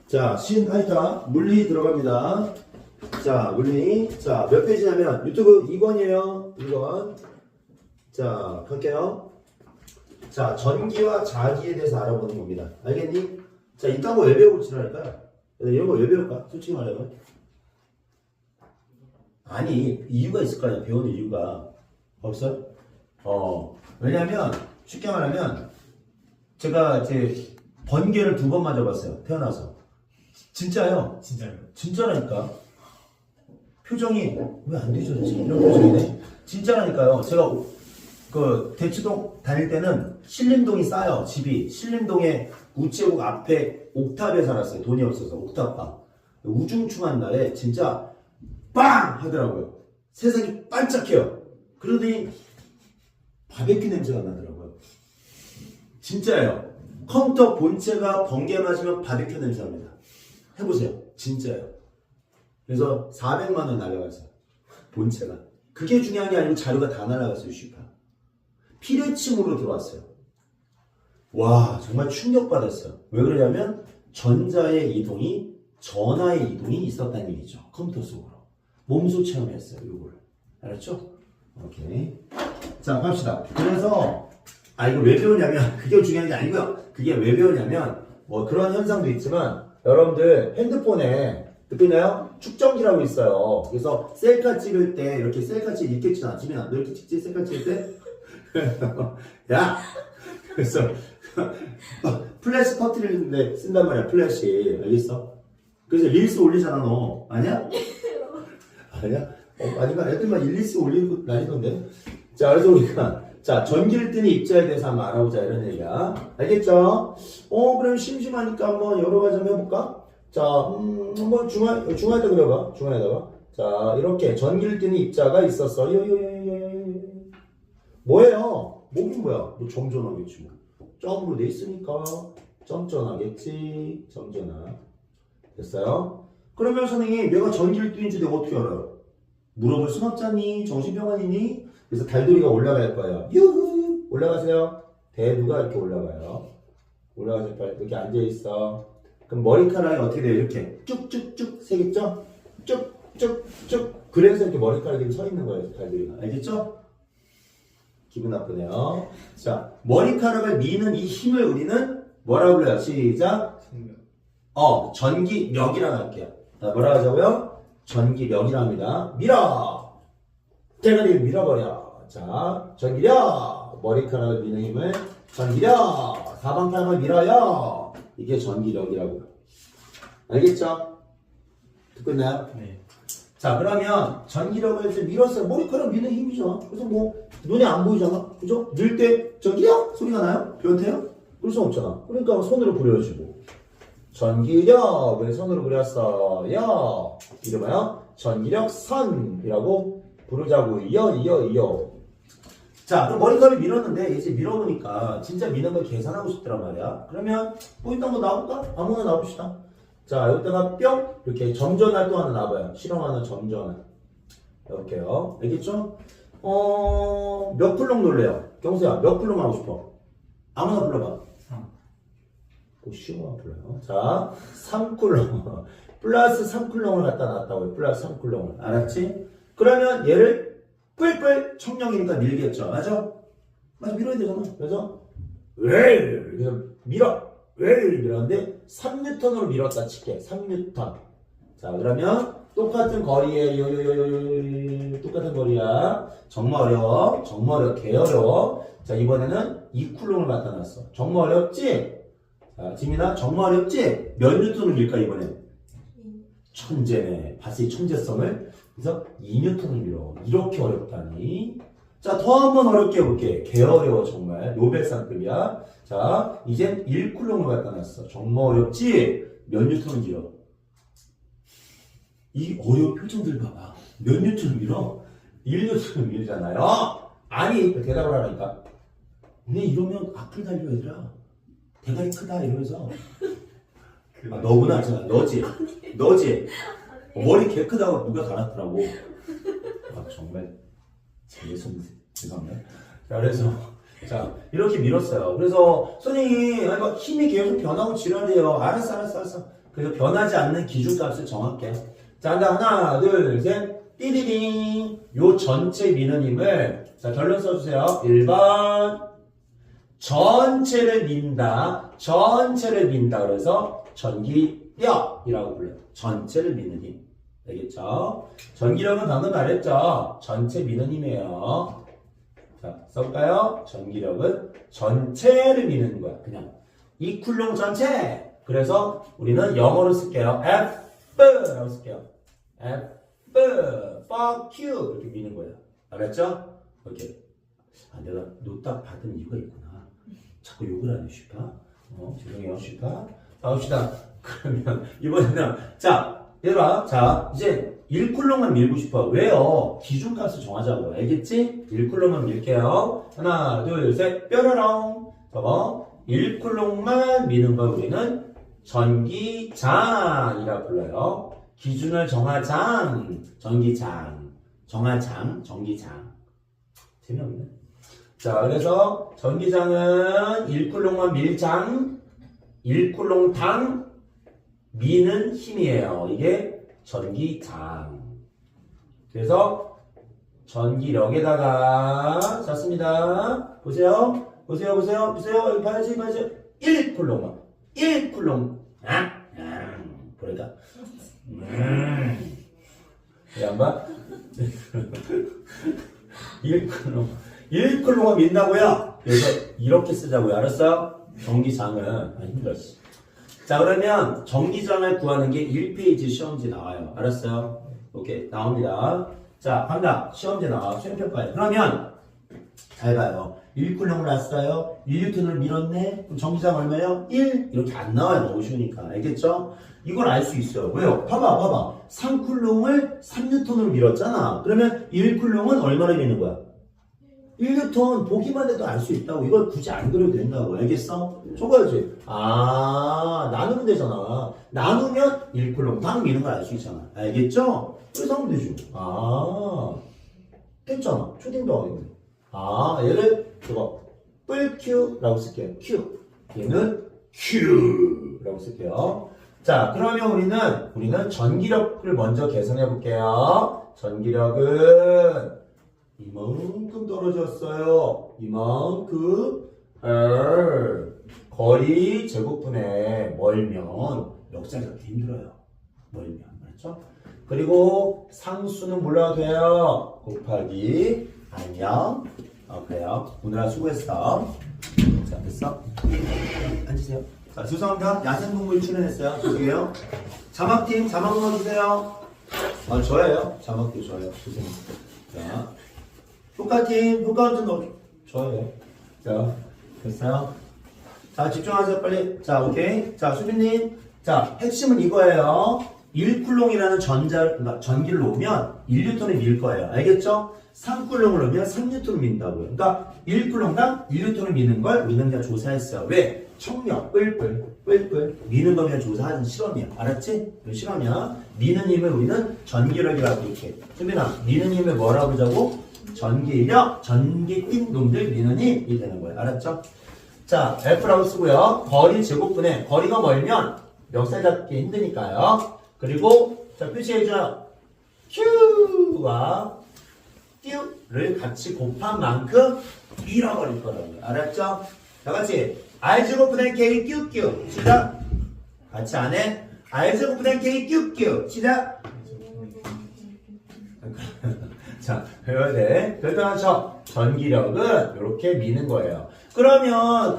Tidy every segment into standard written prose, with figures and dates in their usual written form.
자, 신 하이타 물리 들어갑니다. 자, 물리. 자, 몇 페이지냐면 유튜브 2권이에요. 2권. 자, 갈게요. 자, 전기와 자기에 대해서 알아보는 겁니다. 알겠니? 자, 이딴 거 왜 배우고 지랄할까? 이런 거 왜 배울까? 솔직히 말하면. 아니, 이유가 있을 거 아니야. 배우는 이유가. 없어? 왜냐면, 쉽게 말하면, 제가 이제 번개를 2번 맞아봤어요. 태어나서. 진짜요? 진짜요? 진짜라니까. 표정이 왜 안 뒤져졌지? 이런 표정이네. 진짜라니까요. 제가 그 대치동 다닐 때는 신림동이 싸요. 집이. 신림동에 우체국 앞에 옥탑에 살았어요. 돈이 없어서 옥탑방. 우중충한 날에 진짜 빵! 하더라고요. 세상이 반짝해요. 그러더니 바베큐 냄새가 나더라고요. 진짜예요. 컴퓨터 본체가 번개 맞으면 바베큐 냄새 납니다. 해보세요. 진짜예요. 그래서 400만 원 날라갔어요. 본체가. 그게 중요한 게 아니고 자료가 다 날라갔어요. 슈퍼. 피레침으로 들어왔어요. 와, 정말 충격받았어요. 왜 그러냐면 전자의 이동이 전하의 이동이 있었다는 얘기죠. 컴퓨터 속으로. 몸소 체험했어요. 이거를. 알았죠? 오케이. 자, 갑시다. 그래서 이거 왜 배우냐면 그게 중요한 게 아니고요. 그게 왜 배우냐면 뭐 그런 현상도 있지만 여러분들 핸드폰에 듣나요? 축전기라고 있어요. 그래서 셀카 찍을 때 이렇게 셀카 찍 이렇게 찍잖아. 지민아, 너 이렇게 찍지? 셀카 찍을 때? 야! 그래서 플래시 터트리는데 쓴단 말이야. 플래시. 알겠어? 그래서 릴스 올리잖아 너. 아니야? 아니야? 아니가 애들만 릴스 올리고 다니던데. 자, 그래서 우리가 자, 전기를 뜨는 입자에 대해서 한번 알아보자 이런 얘기야. 알겠죠? 그럼 심심하니까 한번 여러 가지 한번 해볼까? 자, 한번 중앙에다 그려봐. 중앙에다가. 자, 이렇게 전기를 뜨는 입자가 있었어. 뭐예요? 뭐긴 뭐야? 뭐 점전하겠지 뭐. 점으로 돼 있으니까 점전하겠지. 점전하. 됐어요? 그러면 선생님, 내가 전기를 뜨는지 내가 어떻게 알아요? 물어볼 순 없잖니? 정신병원이니? 그래서 달돌이가 올라갈 거예요. 유후! 올라가세요. 대두가 이렇게 올라가요. 올라가세요. 빨리. 이렇게 앉아있어. 그럼 머리카락이 어떻게 돼요? 이렇게 쭉쭉쭉 세겠죠? 쭉쭉쭉. 그래서 이렇게 머리카락이 서 있는 거예요. 달돌이가. 알겠죠? 기분 나쁘네요. 자, 머리카락을 미는 이 힘을 우리는 뭐라고 불러요? 시작. 전기력이라고 할게요. 자, 뭐라고 하자고요? 전기력이라고 합니다. 밀어! 대가리를 밀어버려. 자, 전기력! 머리카락을 미는 힘을 전기력! 사방팔방을 밀어요. 이게 전기력이라고요. 알겠죠? 듣고 있나요? 네. 자, 그러면 전기력을 이제 밀었어요. 머리카락 미는 힘이죠. 그래서 뭐 눈에 안 보이잖아. 그죠? 밀 때 전기력 소리가 나요? 변태요? 그럴 수 없잖아. 그러니까 손으로 부려주고. 전기력을 손으로 그렸어요. 이름하여 전기력선이라고 부르자고요. 자, 그럼 머리카락을 밀었는데 이제 밀어보니까 진짜 미는 걸 계산하고 싶더란 말이야. 그러면 뭐 일단 뭐 나올까? 아무나 나봅시다. 자, 여기다가 뿅 이렇게 점전할 또 하나 나와봐요. 실험하는 점전할. 이렇게요. 알겠죠? 몇 쿨롱 놀래요? 경수야, 몇 쿨롱 하고 싶어? 아무나 불러봐. 3. 쉬운 거 불러요. 자, 3쿨롱. 플러스 3쿨롱을 갖다 놨다고요. 플러스 3쿨롱을. 알았지? 그러면 얘를 뿔뿔 청력이니까 밀겠죠. 맞아? 밀어야 되잖아. 그래서 그래서 밀어. 밀었는데 3N으로 밀었다 칠게. 3N. 자, 그러면 똑같은 거리에 똑같은 거리야. 정말 어려워. 개 어려워. 자, 이번에는 2쿨롱을 갖다 놨어. 정말 어렵지? 자, 지민아, 정말 어렵지? 몇 뉴턴을 밀까, 이번엔? 천재네. 봤어, 이 천재성을? 그래서 2뉴턴을 밀어. 이렇게 어렵다니. 자, 더 한번 어렵게 해볼게. 개 어려워, 정말. 노벨상급이야. 자, 이젠 1쿨롱을 갖다 놨어. 정말 어렵지? 몇 뉴턴을 밀어? 이 어려운 표정들 봐봐. 몇 뉴턴을 밀어? 1뉴턴을 밀잖아요. 아니, 대답을 하라니까. 근데 이러면 악플 달려, 얘들아. 대가리 크다 이러면서 너구나. 너지 머리 개 크다고 누가 갈았더라고. 정말 재수 죄송합니다. 자, 그래서 자, 이렇게 밀었어요. 그래서, 선생님, 아니, 막 힘이 계속 변하고 지랄해요. 알았어. 그래서 변하지 않는 기준값을 정할게요. 자, 하나, 둘, 셋, 띠리링. 요 전체 미는 힘을, 자, 결론 써주세요. 1번. 전체를 민다. 그래서 전기력이라고 불러요. 전체를 미는 힘. 알겠죠? 전기력은 방금 말했죠? 전체 미는 힘이에요. 자, 써볼까요? 전기력은 전체를 미는 거야. 그냥. 이 쿨롱 전체! 그래서 우리는 영어로 쓸게요. F라고 쓸게요. F, fuck you. 이렇게 미는 거예요. 알았죠? 이렇게. 아, 내가 노딱 받은 이유가 있구나. 자꾸 욕을 하네, 슈파. 죄송해요, 슈파. 가봅시다. 그러면, 이번에는, 자, 얘들아, 자, 이제 1쿨롱만 밀고 싶어. 왜요? 기준값을 정하자고. 알겠지? 1쿨롱만 밀게요. 하나, 둘, 셋, 뾰로롱. 저거, 1쿨롱만 미는 걸 우리는 전기장이라 불러요. 기준을 정하장, 전기장. 전기장. 재미없네. 자, 그래서 전기장은 1쿨롱만 밀장, 1쿨롱당 미는 힘이에요. 이게 전기장. 그래서 전기력에다가 잤습니다. 보세요. 여기 봐야지. 1쿨롱만. 1쿨롱. 보니까. 왜 안 봐? 1쿨롱만 민다고요? 그래서 이렇게 쓰자고요. 알았어요? 전기장은 힘들었어. 자, 그러면 전기장을 구하는 게 1페이지 시험지 나와요. 알았어요? 오케이, 나옵니다. 자, 간다. 시험지 나와. 수행평가에. 그러면 잘 봐요. 1쿨롱을 놨어요. 1뉴턴을 밀었네. 그럼 전기장 얼마예요? 1. 이렇게 안 나와요. 너무 쉬우니까. 알겠죠? 이걸 알 수 있어요. 왜요? 봐봐. 3쿨롱을 3뉴턴으로 밀었잖아. 그러면 1쿨롱은 얼마나 미는 거야? 1뉴턴 보기만 해도 알 수 있다고. 이걸 굳이 안 그려도 된다고. 알겠어? 적어야지. 나누면 되잖아. 나누면 1쿨롱 당 미는 걸 알 수 있잖아. 알겠죠? 그래서 하면 되죠. 됐잖아. 초딩도 하겠네. 얘를 저거 뿔Q라고 쓸게요. Q. 얘는 Q라고 쓸게요. 자, 그러면 우리는 전기력을 먼저 계산해 볼게요. 전기력은 이만큼 떨어졌어요. 이만큼. 거리 제곱분에 멀면 역사 잡기 힘들어요. 멀면. 그렇죠? 그리고 상수는 몰라도 돼요. 곱하기 안녕. 그래요. 오늘 수고했어. 자, 됐어? 앉으세요. 자, 죄송합니다. 야생동물 출연했어요. 죄송해요. 자막팀 자막 넣어주세요. 저예요. 자막도 저예요. 죄송해요. 자, 효과팀 효과 좀 넣어줘. 저예요. 자, 됐어요. 자, 집중하세요. 빨리. 자, 오케이. 자, 수빈님. 자, 핵심은 이거예요. 1쿨롱이라는 그러니까 전기를 놓으면 1뉴턴을 밀 거예요. 알겠죠? 3쿨롱을 놓으면 3뉴턴을 민다고요. 그러니까 1쿨롱당 1뉴턴을 미는 걸 우리는 그냥 조사했어요. 왜? 청력, 뿔뿔. 미는 거 그냥 조사하는 실험이야. 알았지? 실험이야. 미는 힘을 우리는 전기력이라고 이렇게. 수빈아, 미는 힘을 뭐라고 하자고? 전기력, 전기 띈 놈들 미는 힘이 되는 거예요. 알았죠? 자, F라고 쓰고요. 거리 제곱분에 거리가 멀면 멱살 잡기 힘드니까요. 그리고 자, 표시해줘요. Q와 Q를 같이 곱한 만큼 잃어버릴 거라고요. 알았죠? 다 같이 R제곱분의 K QQ 시작. 같이 안 해? R제곱분의 K QQ 시작. 자, 배워야 돼. 결정하셔. 전기력은 이렇게 미는 거예요. 그러면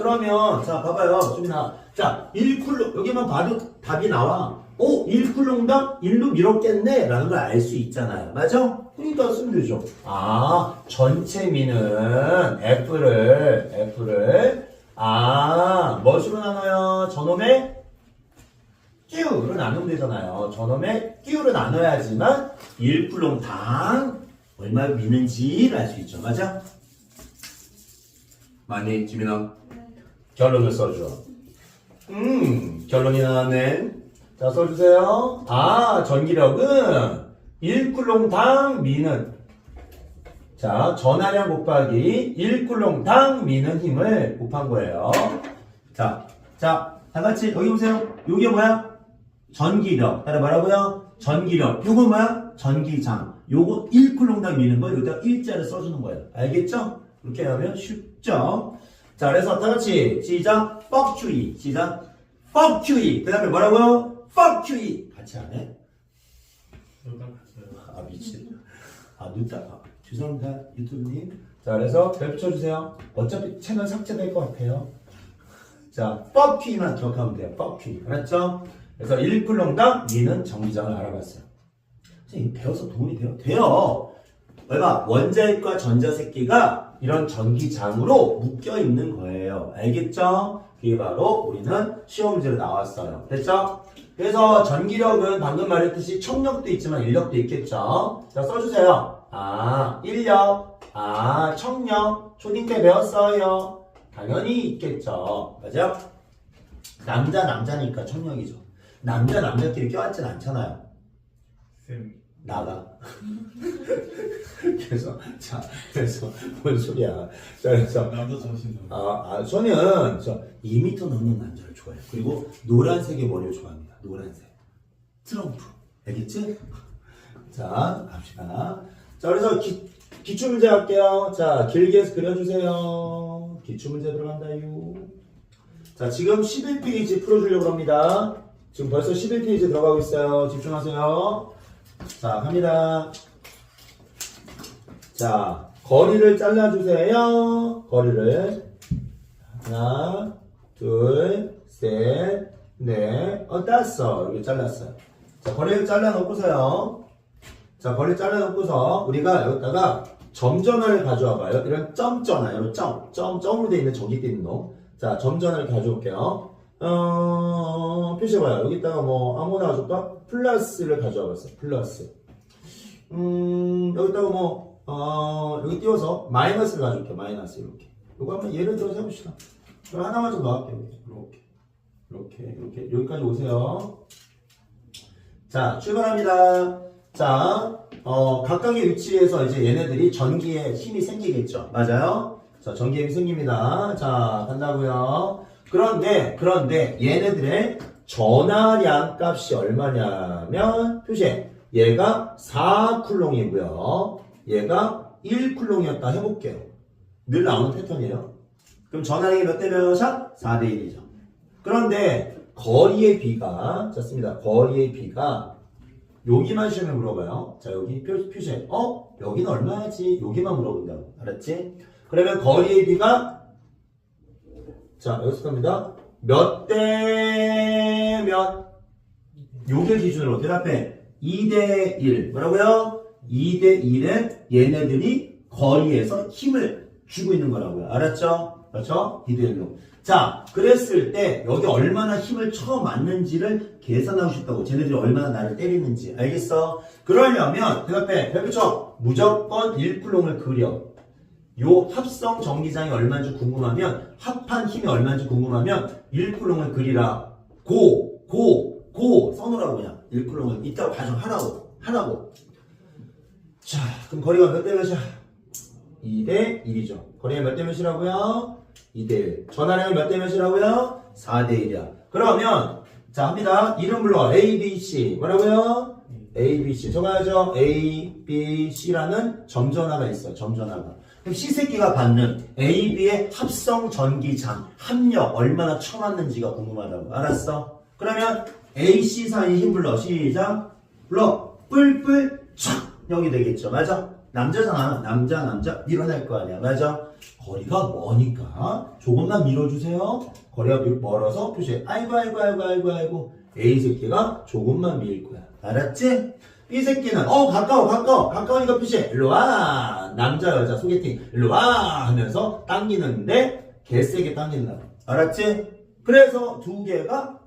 자, 봐봐요. 수빈아. 자, 1쿨롱 여기만 봐도 답이 나와. 1쿨롱당 1로 밀었겠네 라는 걸 알 수 있잖아요. 맞아? 그러니까 쓰면 되죠. 전체 미는 F를 뭐로 나눠요? 저놈의 Q로 나누면 되잖아요. 저놈의 Q로 나눠야지만 1쿨롱당 얼마 미는지를 알 수 있죠. 맞아? 많이 지민아 결론을 써줘. 결론이 나왔네. 자, 써주세요. 전기력은 1쿨롱당 미는 자, 전하량 곱하기 1쿨롱당 미는 힘을 곱한 거예요. 자, 다 같이 여기 보세요. 요게 뭐야? 전기력. 따라 뭐라고요? 전기력. 요거 뭐야? 전기장. 요거 1쿨롱당 미는 거 여기다 일자를 써주는 거예요. 알겠죠? 그렇게 하면 쉽죠? 자, 그래서 다 같이 시작. fuck you. 시작. fuck you. 그 다음에 뭐라고요? fuck you. 같이 안 해? 아, 미친. 아, 늦다. 죄송합니다, 유튜브님. 자, 그래서 별 붙여주세요. 어차피 채널 삭제될 것 같아요. 자, fuck you만 기억하면 돼요. fuck you. 알았죠? 그래서 1쿨롱당 미는 전기장을 알아봤어요. 선생님, 배워서 도움이 돼요? 돼요. 얼마? 원자핵과 전자새끼가 이런 전기장으로 묶여 있는 거예요. 알겠죠? 그게 바로 우리는 시험 문제로 나왔어요. 됐죠? 그래서 전기력은 방금 말했듯이 청력도 있지만 인력도 있겠죠? 자, 써주세요. 아, 인력. 아, 청력. 초딩 때 배웠어요. 당연히 있겠죠. 맞아요? 남자니까 청력이죠. 남자끼리 껴안진 않잖아요. 나가. 그래서 뭔 소리야. 자, 그래서 남자 정신. 저는 2m 넘는 남자를 좋아해요. 그리고 노란색의 머리를 좋아합니다. 노란색. 트럼프. 알겠지? 자, 갑시다. 자, 그래서 기출문제 할게요. 자, 길게 해서 그려주세요. 기출문제 들어간다요. 자, 지금 11페이지 풀어주려고 합니다. 지금 벌써 11페이지 들어가고 있어요. 집중하세요. 자, 갑니다. 자, 거리를 잘라주세요. 거리를. 하나, 둘, 셋, 넷, 다섯. 이렇게 잘랐어요. 자, 거리를 잘라놓고서요. 자, 거리를 잘라놓고서 우리가 여기다가 점전화를 가져와봐요. 이런 점전화, 이런 점으로 되어 있는 저기 돼 있는 놈. 자, 점전화를 가져올게요. 표시해봐요. 여기다가 뭐 아무거나 가져올까? 플러스를 가져와봤어요. 플러스. 여기다가 여기 띄워서 마이너스를 가져올게요. 마이너스 이렇게. 요거 한번 예를 들어서 해봅시다. 그럼 하나만 좀 넣을게요. 이렇게 여기까지 오세요. 자, 출발합니다. 자, 각각의 위치에서 이제 얘네들이 전기에 힘이 생기겠죠. 맞아요? 자, 전기에 힘이 생깁니다. 자, 간다고요. 그런데 얘네들의 전하량 값이 얼마냐면 표시해. 얘가 4쿨롱이고요. 얘가 1쿨롱이었다 해볼게요. 늘 나오는 패턴이에요. 그럼 전하량이 몇 대 몇이야? 4대 1이죠. 그런데 거리의 비가 좋습니다. 거리의 비가 여기만 시험에 물어봐요. 자, 여기 표시해. 여기는 얼마지? 여기만 물어본다고. 알았지? 그러면 거리의 비가 자, 여기서 갑니다. 몇 대 몇? 요게 기준으로 대답해. 2대 1. 뭐라고요? 2대 1에 얘네들이 거리에서 힘을 주고 있는 거라고요. 알았죠? 그렇죠? 2대 1로. 자, 그랬을 때 여기 얼마나 힘을 쳐맞는지를 계산하고 싶다고. 쟤네들이 얼마나 나를 때리는지. 알겠어? 그러려면 대답해. 별표쳐. 무조건 1쿨롱을 그려. 요 합성 전기장이 얼마인지 궁금하면 합한 힘이 얼마인지 궁금하면 1쿨롱을 그리라. 고 써놓으라고 그냥. 1쿨롱을 이따가 하라고. 자, 그럼 거리가 몇 대 몇이야? 2대 1이죠. 거리가 몇 대 몇이라고요? 2대 1. 전하량이 몇 대 몇이라고요? 4대 1이야. 그러면 자, 합니다. 이름 불러. A, B, C. 뭐라고요? A, B, C. 적어야죠. A, B, C라는 점전화가 있어요. 점전화가. 그럼 C 새끼가 받는 A, B의 합성 전기장 합력 얼마나 쳐맞는지가 궁금하다고. 알았어? 그러면 A, C 사이에 힘 불러. 시작. 불러. 뿔뿔 촥. 여기 되겠죠. 맞아? 남자잖아. 남자 밀어낼 거 아니야. 맞아? 거리가 머니까 조금만 밀어주세요. 거리가 멀어서 표시해. 아이고. A 새끼가 조금만 밀 거야. 알았지? B 새끼는 가까우니까 표시해. 일로와. 남자 여자 소개팅 일로와 하면서 당기는데 개세게 당긴다. 알았지? 그래서 두 개가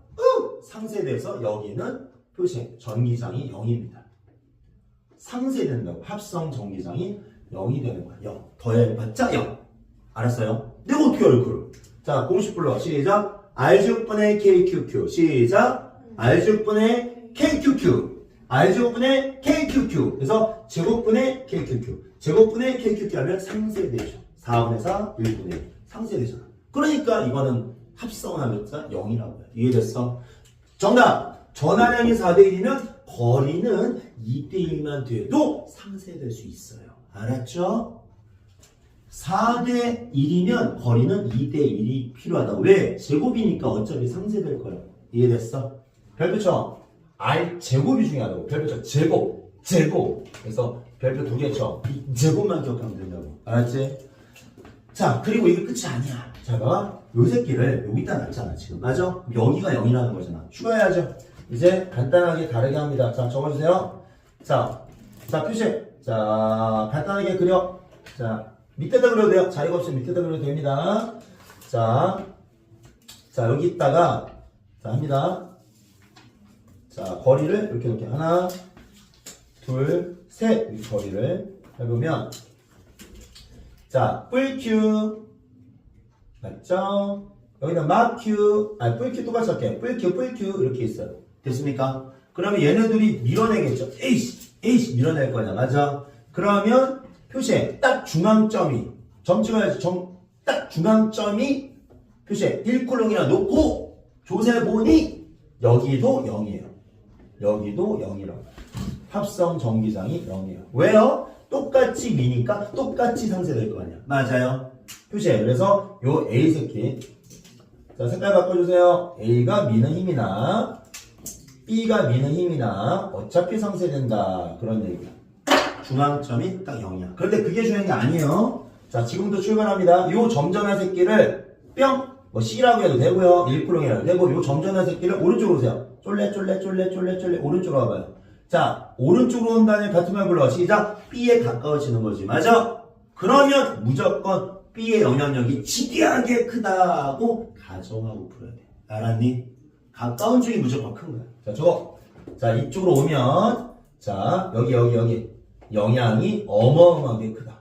상쇄돼서 여기는 표시해. 전기장이 0입니다. 상쇄된다고. 합성 전기장이 0이 되는 거야. 0. 더해봤자 0. 알았어요? 내가 어떻게 알아 그걸? 자, 공식 불러. 시작. R6분의 KQQ. 시작. R6분의 KQQ. R제곱분의 KQQ. 그래서 제곱분의 KQQ. 제곱분의 KQQ 하면 상쇄되죠. 4분의 4, 1분의 1. 상쇄되잖아. 그러니까 이거는 합성하면서 0이라고요. 이해됐어? 정답! 전하량이 4대1이면 거리는 2대1만 돼도 상쇄될 수 있어요. 알았죠? 4대1이면 거리는 2대1이 필요하다. 왜? 제곱이니까 어차피 상쇄될 거야. 이해됐어? 별표쳐 R 제곱이 중요하다고. 별표쳐 제곱. 그래서 별표 2개 쳐. 이 제곱만 기억하면 된다고. 알았지? 자, 그리고 이게 끝이 아니야. 자, 봐. 요 새끼를 여기다 놨잖아, 지금. 맞아? 여기가 0이라는 거잖아. 추가해야죠. 이제 간단하게 다르게 합니다. 자, 적어주세요. 자, 표시. 자, 간단하게 그려. 자, 밑에다 그려도 돼요. 자리가 없으면 밑에다 그려도 됩니다. 자, 여기 있다가, 자, 합니다. 자, 거리를 이렇게 하나, 둘, 셋. 이 거리를 해보면, 자, 뿔Q. 맞죠? 여기는 막Q. 뿔Q 똑같이 할게요. 뿔Q. 이렇게 있어요. 됐습니까? 그러면 얘네들이 밀어내겠죠. 에이씨, 밀어낼 거냐. 맞아? 그러면 표시에 딱 중앙점이, 점 찍어야지. 딱 중앙점이 표시에 1쿨롱이라 놓고 조세보니 여기도 0이에요. 여기도 0이라고. 합성 전기장이 0이에요. 왜요? 똑같이 미니까 똑같이 상쇄될 거 아니야. 맞아요. 표시해. 그래서 요 A 새끼. 자, 색깔 바꿔주세요. A가 미는 힘이나 B가 미는 힘이나 어차피 상쇄된다. 그런 얘기야. 중앙점이 딱 0이야. 그런데 그게 중요한 게 아니에요. 자, 지금부터 출발합니다. 요 점전한 새끼를 뿅! 뭐 C라고 해도 되고요. 1쿨롱이라고 해도 되고, 요 점전한 새끼를 오른쪽으로 오세요. 쫄래 오른쪽으로 와봐요. 자, 오른쪽으로 온다는 같은 말 불러. 시작. B에 가까워지는 거지. 맞아? 그러면 무조건 B의 영향력이 지대하게 크다고 가정하고 풀어야 돼. 알았니? 가까운 쪽이 무조건 큰 거야. 자, 저거. 자, 이쪽으로 오면, 자, 여기. 영향이 어마어마하게 크다.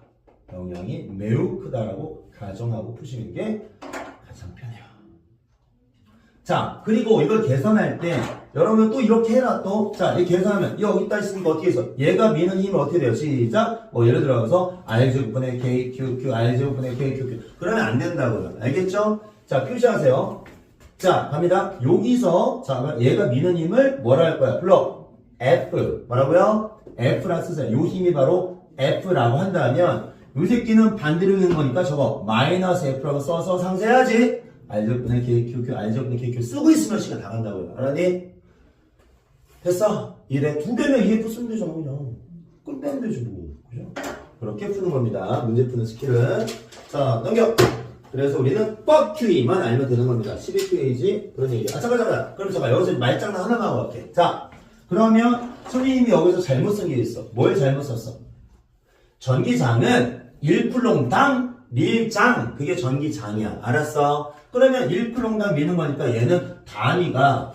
영향이 매우 크다라고 가정하고 푸시는 게 가장 편해요. 자, 그리고 이걸 계산할 때, 여러분 또 이렇게 해라 또. 자, 이 계산하면, 여기다 있으니까 어떻게 해서? 얘가 미는 힘은 어떻게 돼요? 시작. 뭐 예를 들어서, R제곱분의 KQQ, R제곱분의 KQQ. 그러면 안 된다고요. 알겠죠? 자, 표시하세요. 자, 갑니다. 여기서, 자, 얘가 미는 힘을 뭐라 할 거야? 불러. F. 뭐라고요? F라 쓰세요. 요 힘이 바로 F라고 한다면, 요 새끼는 반대로 있는 거니까 저거, 마이너스 F라고 써서 상쇄해야지. R제곱분의 KQQ, R제곱분의 KQ 쓰고 있으면 시간 다 간다고요. 알았니? 됐어? 이래. 두 개면 EF 쓰면 되잖아, 그냥. 끝내면 되지, 뭐. 그죠? 그렇게 푸는 겁니다. 문제 푸는 스킬은. 자, 넘겨. 그래서 우리는 뻑QE만 알면 되는 겁니다. 12QA지. 그런 얘기. 아, 잠깐. 그럼 잠깐. 여기서 말장난 하나만 하고 갈게. 자, 그러면 선생님이 여기서 잘못 쓴 게 있어. 뭘 잘못 썼어? 전기장은 1쿨롱당 밀장. 그게 전기장이야. 알았어? 그러면 1쿨롱당 미는 거니까 얘는 단위가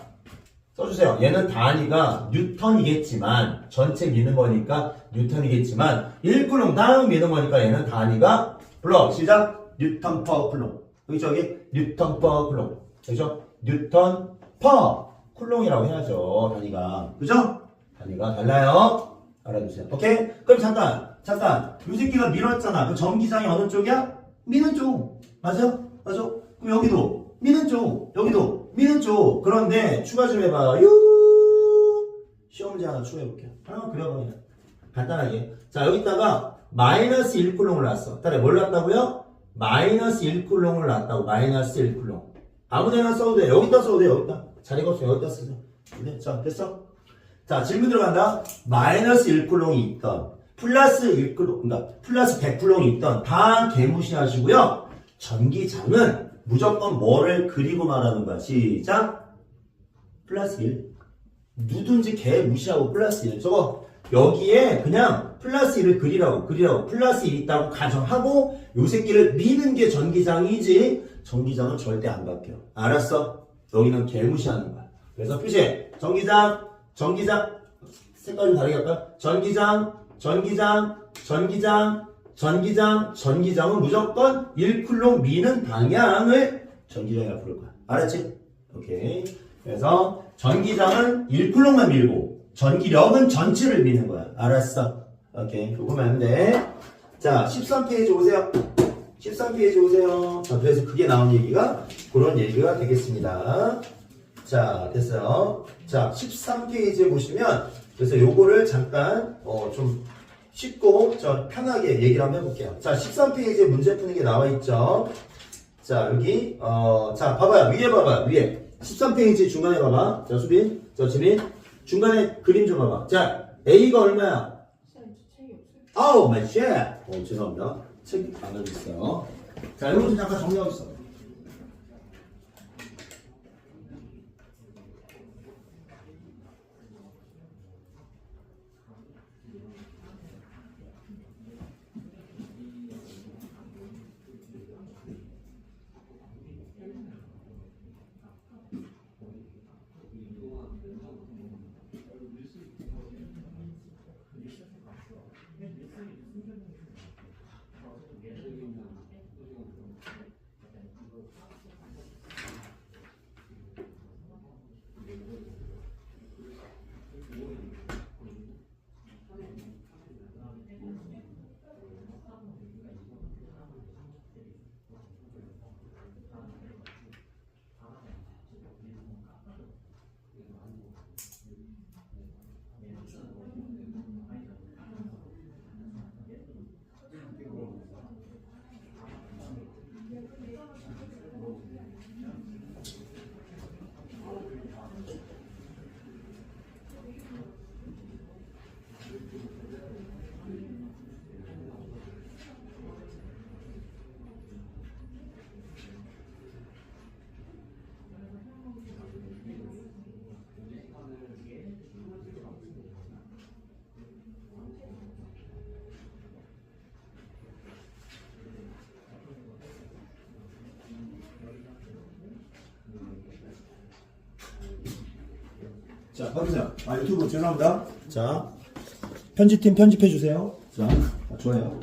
써주세요. 얘는 단위가 뉴턴이겠지만 전체 미는 거니까 뉴턴이겠지만 1쿨롱당 미는 거니까 얘는 단위가 불러. 시작. 뉴턴 퍼 쿨롱. 여기 뉴턴 퍼 쿨롱. 그죠? 뉴턴 퍼 쿨롱이라고 해야죠. 단위가. 그죠? 단위가 달라요. 알아두세요. 오케이? 그럼 잠깐. 이 새끼가 밀었잖아. 그 전기장이 어느 쪽이야? 미는 쪽. 맞아? 그럼 여기도 미는 쪽. 여기도 미는 쪽. 그런데 추가 좀 해봐요. 시험 문제 하나 추가해볼게요. 그려봐 그냥. 간단하게. 자, 여기다가 마이너스 1쿨롱을 놨어. 딸에 뭘 놨다고요? 마이너스 1쿨롱을 놨다고. 마이너스 1쿨롱. 아무데나 써도 돼. 여기다 써도 돼. 여기다. 자리가 없으면 여기다 쓰세요. 네, 자, 됐어? 자, 질문 들어간다. 마이너스 1쿨롱이 있던, 플러스 1쿨롱, 그러니까 플러스 100쿨롱이 있던 다 개무시하시고요. 전기장은 무조건 뭐를 그리고 말하는 거야. 시작. 플러스 1. 누든지 개 무시하고 플러스 1. 저거 여기에 그냥 플러스 1을 그리라고. 플러스 1 있다고 가정하고 요 새끼를 미는 게 전기장이지 전기장은 절대 안 바뀌어. 알았어? 여기는 개 무시하는 거야. 그래서 표시해. 전기장 색깔 좀 다르게 할까요? 전기장은 무조건 1쿨롱 미는 방향을 전기장이라고 부를 거야. 알았지? 오케이. 그래서 전기장은 1쿨롱만 밀고 전기력은 전체를 미는 거야. 알았어. 오케이. 그거 보면 안 돼. 자, 13페이지 오세요. 13페이지 오세요. 자, 그래서 그게 나온 얘기가 그런 얘기가 되겠습니다. 자, 됐어요. 자, 13페이지에 보시면 그래서 요거를 잠깐 좀 쉽고 편하게 얘기를 한번 해볼게요. 자, 13페이지에 문제 푸는 게 나와 있죠. 자, 여기 자, 봐봐요. 위에 봐봐요. 위에 13페이지 중간에 봐봐. 자, 수빈, 저 지민 중간에 그림 좀 봐봐. 자, A가 얼마야? 아우, 마이 쉣. 죄송합니다. 책 안 가져있어요. 자, 이거 좀 잠깐 정리하고 있어. 자, 봐주세요. 유튜브 죄송합니다. 자, 편집팀 편집해주세요. 자, 좋아요.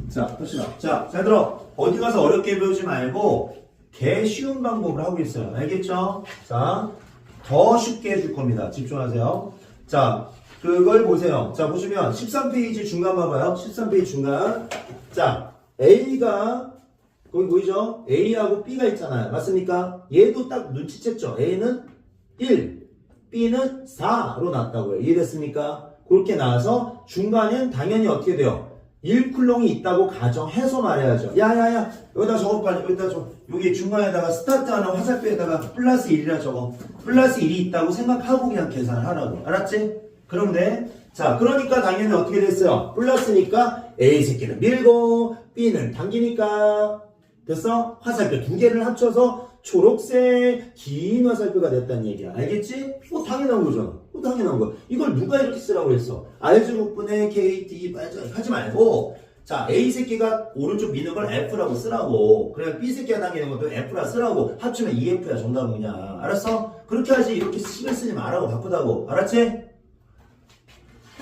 자, 갑시다. 자, 잘 들어. 어디 가서 어렵게 배우지 말고, 개 쉬운 방법을 하고 있어요. 알겠죠? 자, 더 쉽게 해줄 겁니다. 집중하세요. 자, 그걸 보세요. 자, 보시면 13페이지 중간 봐봐요. 13페이지 중간. 자, A가, 거기 보이죠? A하고 B가 있잖아요. 맞습니까? 얘도 딱 눈치챘죠? A는 1. B는 4로 났다고요. 이해됐습니까? 그렇게 나와서 중간엔 당연히 어떻게 돼요? 1쿨롱이 있다고 가정해서 말해야죠. 야야야 여기다 적어 빨리. 여기다 적어. 여기 중간에다가 스타트하는 화살표에다가 플러스 1이라 적어. 플러스 1이 있다고 생각하고 그냥 계산을 하라고. 알았지? 그럼 돼. 자, 그러니까 당연히 어떻게 됐어요? 플러스니까 A 새끼는 밀고 B는 당기니까 됐어? 화살표 두 개를 합쳐서 초록색 긴 화살표가 됐다는 얘기야. 알겠지? 당연한 거잖아. 당연한 거. 이걸 누가 이렇게 쓰라고 그랬어? R제곱분의 KT 하지 말고 자, A 새끼가 오른쪽 미는 걸 F라고 쓰라고. 그래 B 새끼가 당기는 것도 F라 쓰라고. 합치면 EF야 정답은 그냥. 알았어? 그렇게 하지 이렇게 신경 쓰지 말라고. 바쁘다고. 알았지?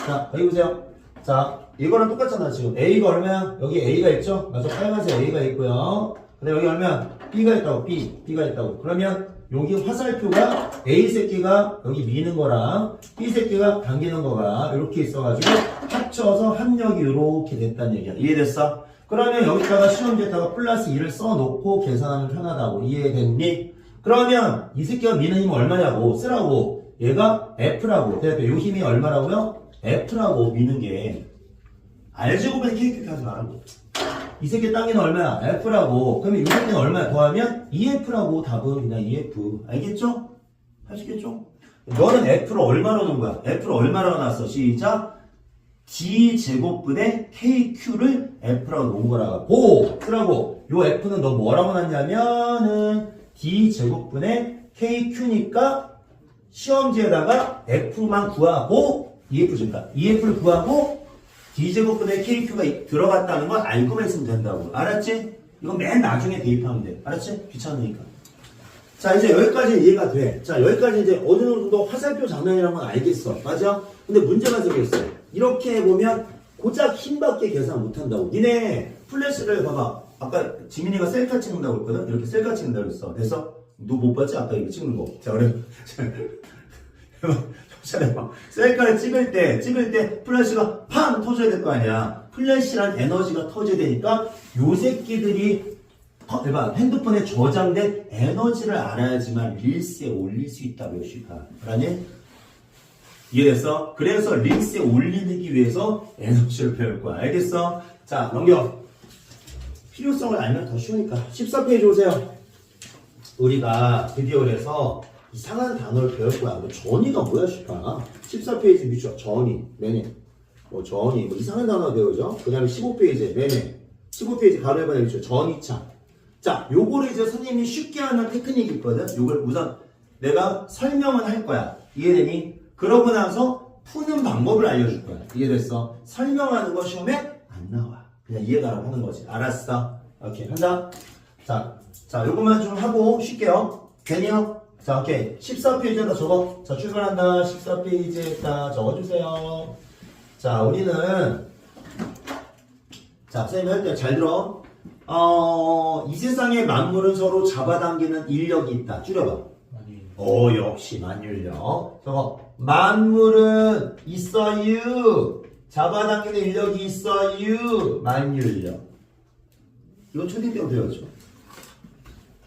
자, 여기 보세요. 자, 이거랑 똑같잖아 지금. A가 얼마야? 여기 A가 있죠? 맞아, 빨간색 A가 있고요. 근데 여기 얼마야? B가 있다고. B가 있다고. 그러면 여기 화살표가 A 새끼가 여기 미는 거랑 B 새끼가 당기는 거가 이렇게 있어가지고 합쳐서 합력이 이렇게 됐다는 얘기야. 이해됐어? 그러면 여기다가 시험지에다가 플러스 2를 써놓고 계산하면 편하다고. 이해됐니? 그러면 이 새끼가 미는 힘은 얼마냐고 쓰라고. 얘가 F라고. 이 힘이 얼마라고요? F라고 미는 게 R제곱에 KQP 하지 말라고. 이 새끼 땅에는 얼마야? F라고. 그러면 이 새끼는 얼마야? 더하면 EF라고. 답은 그냥 EF. 알겠죠? 하시겠죠? 너는 F를 얼마로 놓은 거야? F를 얼마로 놨어? 시작. D제곱분의 KQ를 F라고 놓은 거라고. 쓰라고. 요 F는 너 뭐라고 놨냐면은 D제곱분의 KQ니까 시험지에다가 F만 구하고 EF 준다. EF를 구하고 D제곱분의 KQ가 들어갔다는 걸 알고만 있으면 된다고. 알았지? 이건 맨 나중에 대입하면 돼. 알았지? 귀찮으니까. 자, 이제 여기까지 이해가 돼. 자, 여기까지 이제 어느 정도 화살표 장난이라는 건 알겠어. 맞아? 근데 문제가 생겼어. 이렇게 해보면 고작 힘밖에 계산 못한다고. 니네 플래시를 봐봐. 아까 지민이가 셀카 찍는다고 했거든? 이렇게 셀카 찍는다고 했어. 됐어? 너 못 봤지? 아까 이거 찍는 거. 자, 그래. 잘해봐. 셀카를 찍을 때 플래시가 팡 터져야 될 거 아니야. 플래시란 에너지가 터져야 되니까 요 새끼들이 핸드폰에 저장된 에너지를 알아야지만 릴스에 올릴 수 있다고 시파라니 이해됐어? 그래서 릴스에 올리기 위해서 에너지를 배울 거야. 알겠어? 자, 넘겨. 필요성을 알면 더 쉬우니까 14페이지 오세요. 우리가 드디어 그래서 이상한 단어를 배울 거야. 뭐 전이가 뭐야 시파. 14페이지 밑줄 전이 매네 전이 이상한 단어 배우죠. 그 다음에 15페이지 매네 15페이지 가로 1번에 밑줄 전이차. 자, 요거를 이제 선생님이 쉽게 하는 테크닉이 있거든. 요걸 우선 내가 설명은 할 거야. 이해되니? 그러고 나서 푸는 방법을 알려줄 거야. 이해됐어? 설명하는 거 시험에 안 나와. 그냥 이해가라고 하는 거지. 알았어? 오케이. 한다. 자, 요것만 좀 하고 쉴게요. 되니요? 자, 오케이. 14페이지에다 적어. 자, 출발한다. 14페이지에다 적어주세요. 자, 우리는 자, 선생님 할 때 잘 들어. 이 세상의 만물은 서로 잡아당기는 인력이 있다. 줄여봐. 역시 만율력. 저거 만물은 있어요. 잡아당기는 인력이 있어요. 만율력. 이거 초딩 때도 배웠죠.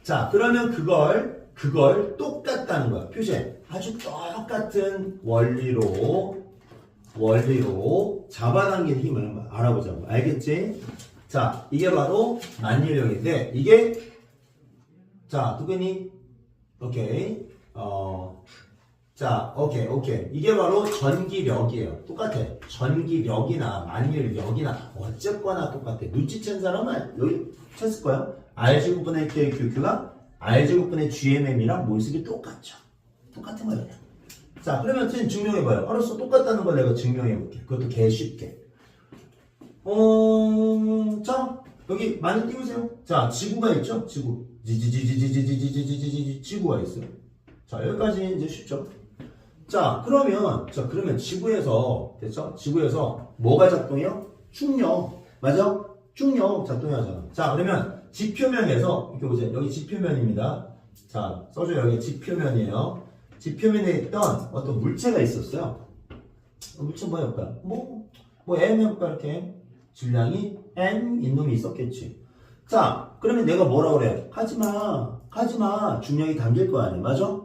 자, 그러면 그걸 똑같다는 거야. 표시해. 아주 똑같은 원리로 잡아당기는 힘을 한번 알아보자고. 알겠지? 자, 이게 바로 만율력인데 이게 자, 누구니? 오케이. 자, 오케이. 이게 바로 전기력이에요. 똑같아. 전기력이나 만율력이나 어쨌거나 똑같아. 눈치챈 사람은 여기 쳤을 거야. RG분의 KQQ가 RG분의 GMM이랑 모습이 똑같죠. 똑같은 거예요. 자, 그러면 선생님 증명해봐요. 알았어. 똑같다는 걸 내가 증명해볼게. 그것도 개 쉽게. 자, 여기 많이 띄우세요. 자, 지구가 있죠? 지구. 지구가 있어요. 자, 여기까지 이제 쉽죠? 자, 그러면 지구에서, 됐죠? 지구에서 뭐가 작동해요? 충력. 맞아? 충력 작동하잖아. 자, 그러면 지표면에서, 이렇게 보세요. 여기 지표면입니다. 자, 써줘요. 여기 지표면이에요. 지표면에 있던 어떤 물체가 있었어요. 물체 뭐였을까? M 해볼까, 이렇게. 질량이 M인 놈이 있었겠지. 자, 그러면 내가 뭐라 그래? 하지마. 중력이 담길 거 아니야. 맞아?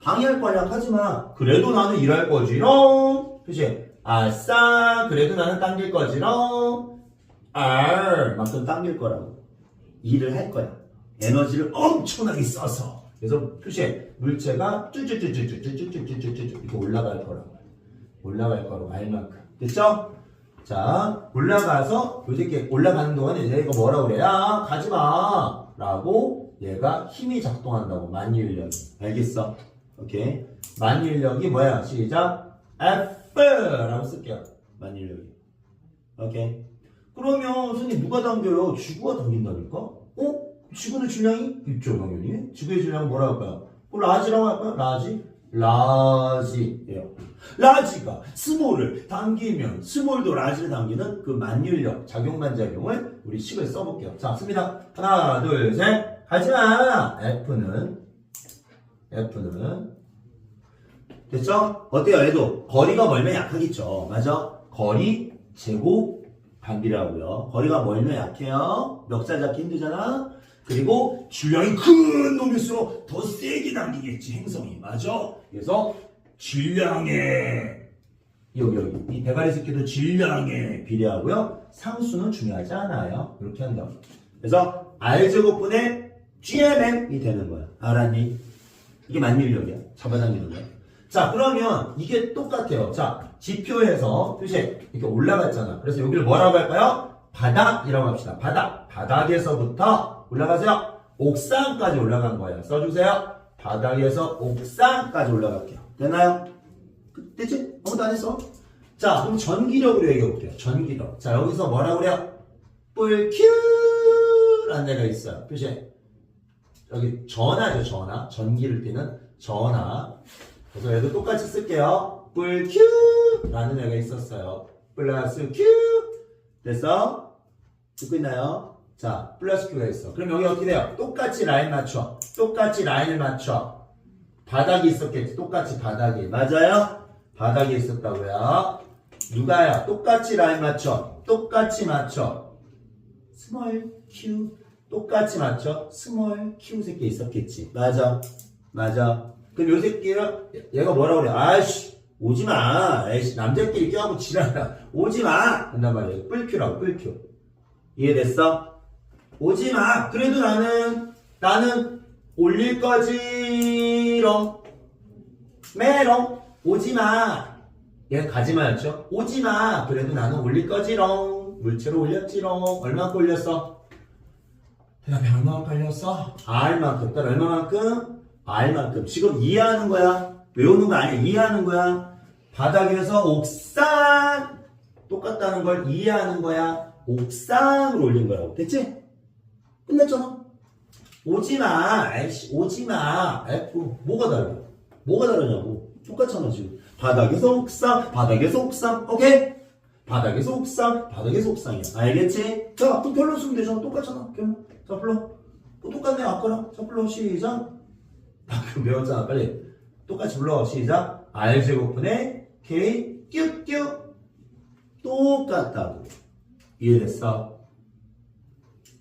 방해할 거 아니야. 하지마. 그래도 나는 일할 거지롱. 그치? 아싸. 그래도 나는 당길 거지롱. 만큼 당길 거라고. 일을 할 거야. 에너지를 엄청나게 써서. 그래서 표시해. 물체가 쭈쭈쭈쭈쭈쭈쭈쭈쭈쭈 이렇게 올라갈 거라고. 알만큼. 됐죠? 자, 올라가서 이렇게 올라가는 동안에 얘가 뭐라고 그래? 야, 가지마 라고 얘가 힘이 작동한다고. 만유인력이. 알겠어? 오케이. 만유인력이 뭐야? 시작. F 라고 쓸게요. 만유인력이. 오케이. 그러면 선생님 누가 당겨요? 지구가 당긴다니까? 지구는 질량이 있죠, 당연히. 지구의 질량은 뭐라고 할까요? 라지라고 할까요? 라지예요. 라지가 스몰을 당기면 스몰도 라지를 당기는 그 만율력 작용반작용을 우리 식을 써볼게요. 자, 씁니다. 하나, 둘, 셋. 하지마. F는 됐죠? 어때요? 얘도 거리가 멀면 약하겠죠. 맞아? 거리 제곱 반비라고요. 거리가 멀면 약해요. 멱살 잡기 힘들잖아. 그리고 질량이 큰 놈일수록 더 세게 당기겠지, 행성이. 맞아? 그래서 질량에 여기 이 대가리 새끼도 질량에 비례하고요. 상수는 중요하지 않아요. 이렇게 한다고. 그래서 R제곱분의 GMM이 되는 거야. 알았니? 이게 만율력이야. 잡아당기는 거야. 자, 그러면 이게 똑같아요. 자, 지표에서 표시에 이렇게 올라갔잖아. 그래서 여기를 뭐라고 할까요? 바닥이라고 합시다. 바닥에서부터 올라가세요. 옥상까지 올라간 거예요. 써주세요. 바닥에서 옥상까지 올라갈게요. 되나요? 됐지? 아무도 안 했어? 자, 그럼 전기력으로 얘기해볼게요. 전기력. 자, 여기서 뭐라고 그래요? 뿔큐라는 데가 있어요. 표시에. 여기 전하죠, 전하. 전기를 띠는 전하. 그래서 얘도 똑같이 쓸게요. 뿔큐라는 애가 있었어요. 플러스 큐. 됐어? 듣고 있나요? 자, 플러스 큐가 있어. 그럼 여기 어떻게 돼요? 똑같이 라인 맞춰. 똑같이 라인을 맞춰. 바닥이 있었겠지. 똑같이 바닥이. 맞아요? 바닥에 있었다고요. 누가요? 똑같이 라인 맞춰. 똑같이 맞춰. 스몰 q. 똑같이 맞춰. 스몰 q 새끼 있었겠지. 맞아. 맞아. 그럼 요 새끼가 얘가 뭐라 그래? 아이씨 오지마. 에이씨 남자끼리 껴하고 지랄이야. 오지마. 한단 말이야. 뿔큐라고 뿔큐. 이해됐어? 오지마. 그래도 나는 올릴 거지롱. 메롱. 오지마. 얘 가지마였죠? 오지마. 그래도 나는 올릴 거지롱. 물체로 올렸지롱. 얼마큼 올렸어? 대답이 얼마만큼 올렸어? R만큼. 그러니까 얼마만큼? R만큼. 지금 이해하는 거야. 외우는 거 아니야. 이해하는 거야. 바닥에서 옥상. 똑같다는 걸 이해하는 거야. 옥상으로 올린 거라고. 됐지? 끝났잖아. 오지마. 아이씨 오지마. F. 뭐가 달라? 뭐가 다르냐고. 똑같잖아 지금. 바닥에서 옥상. 바닥에서 옥상. 오케이? 바닥에서 옥상. 바닥에서 옥상이야. 알겠지? 자 그럼 별로 쓰면 되잖아. 똑같잖아. 자 불러. 뭐 똑같네 아까랑. 자 불러. 시작. 방금 배웠잖아. 빨리 똑같이 불러. 시작. R제곱분의 K 뀨뀨. 똑같다고. 이해됐어?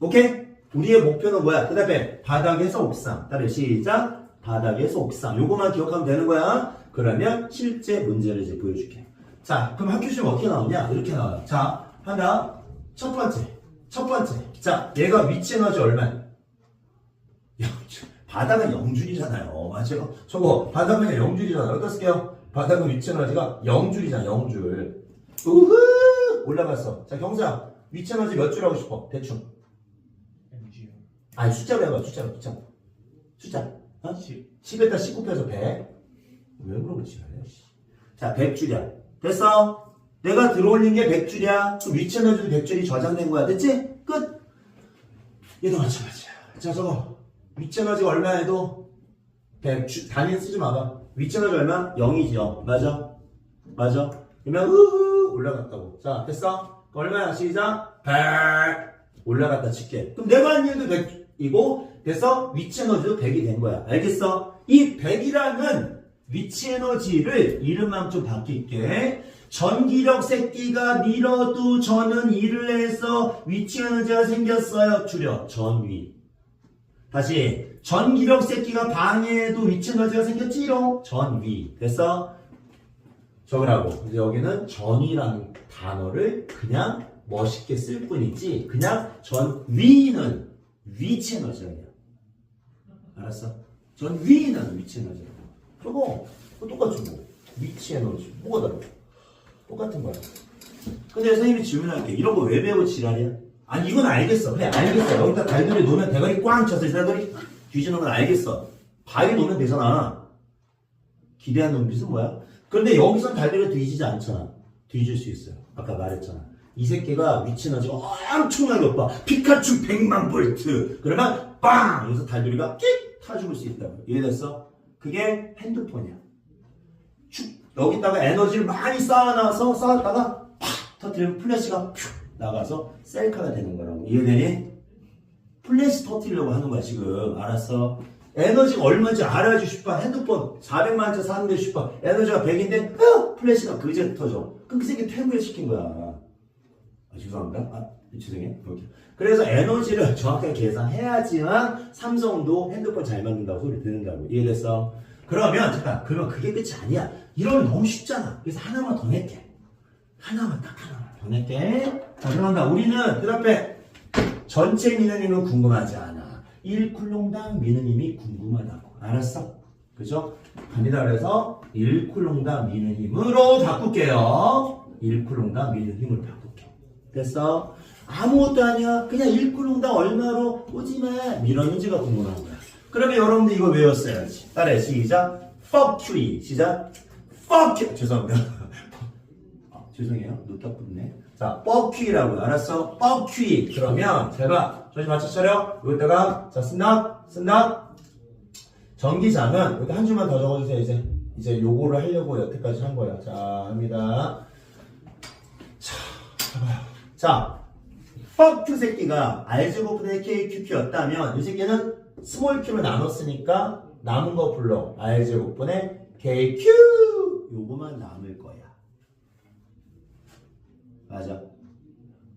오케이? 우리의 목표는 뭐야? 그 다음에 바닥에서 옥상. 따라 시작. 바닥에서 옥상. 요거만 기억하면 되는 거야. 그러면 실제 문제를 이제 보여줄게. 자, 그럼 학교 시험 어떻게 나오냐? 이렇게 나와요. 자, 하나, 첫 번째. 자, 얘가 위치 에너지 얼마야? 바닥은 0줄이잖아요. 맞아요? 저거, 바닥은 0줄이잖아요. 어디다 쓸게요? 바닥은 위치 에너지가 0줄이잖아, 0줄. 우후! 올라갔어. 자, 경사. 위치 에너지 몇 줄 하고 싶어? 대충. 아니, 숫자로 해봐, 숫자. 어? 10에다 19 빼서 100. 왜 그러지? 자, 100줄이야. 됐어? 내가 들어올린 게 100줄이야. 그 위치 에너지도 100줄이 저장된 거야. 됐지? 끝! 얘도 마찬가지야. 자, 저거. 위치 에너지가 얼마야 해도 100줄. 단위 쓰지 마봐. 위치 에너지 얼마? 0이죠. 맞아? 그러면 올라갔다고. 자, 됐어? 얼마야? 시작. 100. 올라갔다 칠게. 그럼 내가 한 일도 100이고, 됐어? 위치 에너지도 100이 된 거야. 알겠어? 이 100이라는 위치 에너지를 이름만 좀 바뀔게. 전기력 새끼가 밀어도 저는 일을 해서 위치 에너지가 생겼어요. 줄여. 전위. 다시. 전기력 새끼가 방해해도 위치 에너지가 생겼지롱. 전위. 됐어? 적으라고. 이제 여기는 전위라는 단어를 그냥 멋있게 쓸 뿐이지 그냥 전위는 위치 에너지야. 알았어? 전위는 위치 에너지야. 저거 똑같지 뭐. 위치 에너지. 뭐가 다르고? 똑같은 거야. 근데 선생님이 질문할게. 이런 거 왜 배워 지랄이야? 아니 이건 알겠어. 그래 알겠어. 여기다 달걀이 놓으면 대가리 꽝 쳐서 이 사람들이 뒤지는 건 알겠어. 바위 놓으면 되잖아. 기대한 눈빛은 뭐야? 그런데 여기선 달걀이 뒤지지 않잖아. 뒤질 수 있어요. 아까 말했잖아. 이 새끼가 위치 에너지가 엄청나게 높아. 피카츄 100만 볼트. 그러면 빵! 여기서 달돌이가 끽! 타 죽을 수 있다고. 이해됐어? 그게 핸드폰이야. 여기다가 에너지를 많이 쌓았다가 팍! 터뜨리면 플래시가 퓨! 나가서 셀카가 되는 거라고. 이해되니? 플래시 터뜨리려고 하는 거야 지금. 알았어? 에너지가 얼마인지 알아야지 싶어. 핸드폰 400만원짜리 사는데 싶어. 에너지가 100인데 플래시가 그제 터져. 그럼 그 새끼 퇴무를 시킨 거야. 죄송합니다. 죄송해요. 그래서 에너지를 정확하게 계산해야지만 삼성도 핸드폰 잘 만든다고 소리 듣는다고. 이해됐어? 그러면 잠깐. 그러면 그게 끝이 아니야. 이러면 너무 쉽잖아. 그래서 하나만 더 낼게. 하나만 더 낼게. 자, 그런다. 우리는 그 앞에 전체 미느님은 궁금하지 않아. 1쿨롱당 미느님이 궁금하다고. 알았어? 그죠? 갑니다. 그래서 1쿨롱당 미느님으로 바꿀게요. 1쿨롱당 미느님으로 바꿀게. 됐어? 아무것도 아니야. 그냥 1쿨롱당 얼마로 오지마. 밀었는지가 궁금한 거야. 그러면 여러분들 이거 외웠어야지. 따라해. 시작. fuck you. 시작. fuck you. 죄송합니다. 죄송해요. 놓다 붙네. 자, fuck you라고. 알았어? fuck you. 그러면 제가 저희 맞춰 차려. 여기다가 자, 쓴다. 전기장은 여기 한 줄만 더 적어주세요. 이제 요거를 하려고 여태까지 한 거야. 자, 합니다. 자, 봐봐요. 자, fuck you 새끼가 R제곱분의 KQQ였다면 이 새끼는 스몰 q로 나눴으니까 남은 거 불러. R제곱분의 KQ 요거만 남을 거야. 맞아.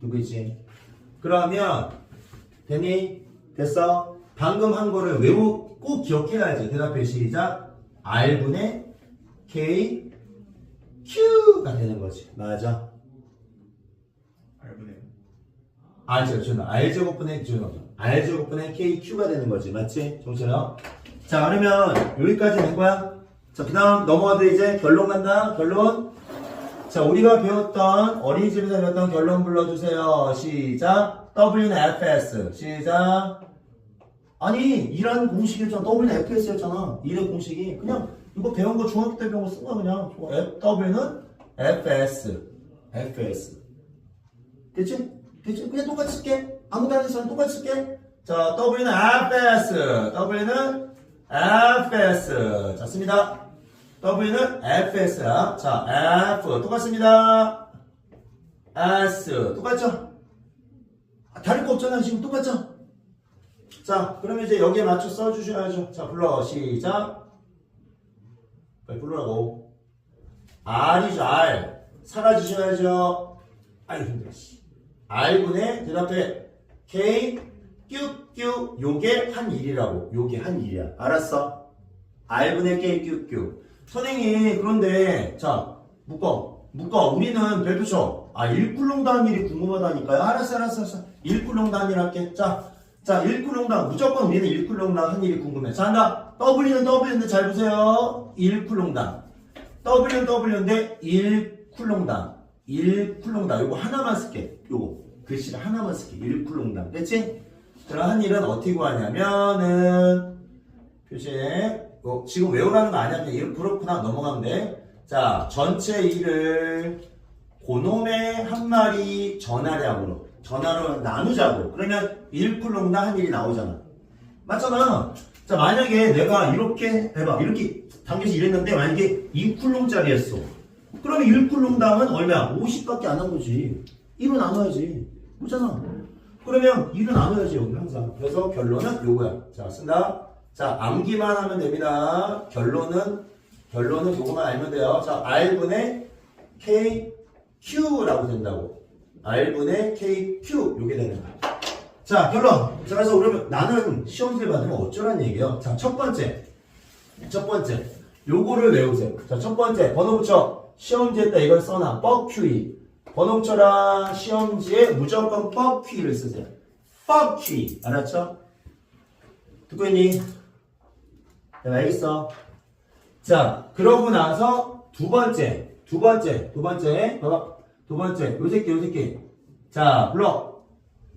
누구지? 그러면 되니? 됐어? 방금 한 거를 꼭 기억해야지. 대답해. 시작. R분의 K Q가 되는 거지. 맞아. R제곱분의 KQ가 되는 거지. 맞지? 정신아. 자, 그러면 여기까지 된 거야. 자, 그 다음 넘어가도 이제 결론 간다. 결론. 자, 우리가 배웠던 어린이집에서 배웠던 결론 불러주세요. 시작. W는 FS. 시작. 아니, 이라는 공식이었잖아. W는 FS였잖아. 이라는 공식이. 그냥 이거 배운 거 중학교 때 배운 거 쓴 거야, 그냥. W는 FS. FS. 됐지? 됐지? 그냥 똑같이 쓸게. 아무 다른 사람 똑같이 쓸게. 자, W는 FS. W는 FS. 자, 씁니다. W는 FS야. 자, F. 똑같습니다. S. 똑같죠? 다를 거 없잖아. 지금 똑같죠? 자, 그러면 이제 여기에 맞춰 써주셔야죠. 자, 불러. 시작. 빨리 부르라고. R이죠, R. 사라지셔야죠. 아유, 힘들어. R분의 대답해. K, Q. 요게 한 일이라고. 요게 한 일이야. 알았어? R분의 K, Q. 선생님, 그런데, 자, 묶어. 우리는 별표 쳐. 1쿨롱 단일이 궁금하다니까요. 알았어. 1쿨롱 단일 할게. 자, 1쿨롱당. 무조건 우리는 1쿨롱당 한 일이 궁금해. 자, 한다. W는 잘 보세요. 1쿨롱당. W인데 1쿨롱당. 1쿨롱당. 요거 하나만 쓸게. 요거. 글씨를 하나만 쓸게. 1쿨롱당. 됐지? 그럼 한 일은 어떻게 구하냐면은, 표시에, 지금 외우라는 거 아니야. 그냥 그렇구나. 넘어가면 돼. 자, 전체 일을 고놈의 한 마리 전화량으로 나누자고. 그러면 1쿨롱당 한 일이 나오잖아. 맞잖아. 자, 만약에 내가 이렇게 해봐. 이렇게 당겨서 일했는데 만약에 2쿨롱짜리였어. 그러면 1쿨롱당은 얼마야? 50밖에 안 한 거지. 1로 나눠야지. 그렇잖아. 그러면 1로 나눠야지, 여기 항상. 그래서 결론은 요거야. 자, 쓴다. 자, 암기만 하면 됩니다. 결론은 요거만 알면 돼요. 자, R분의 KQ라고 된다고. R분의 KQ. 요게 되는 거야. 자, 결론. 자, 그래서 그러면 나는 시험지를 받으면 어쩌란 얘기예요? 자, 첫 번째. 요거를 외우세요. 자, 첫 번째. 번호 붙여. 시험지에다 이걸 써놔. 뻑큐이. 번호 붙여라. 시험지에 무조건 뻑큐이를 쓰세요. 뻑큐이. 알았죠? 듣고 있니? 네, 알겠어. 자, 그러고 나서 두 번째. 봐봐. 두 번째. 요 새끼. 자, 불러.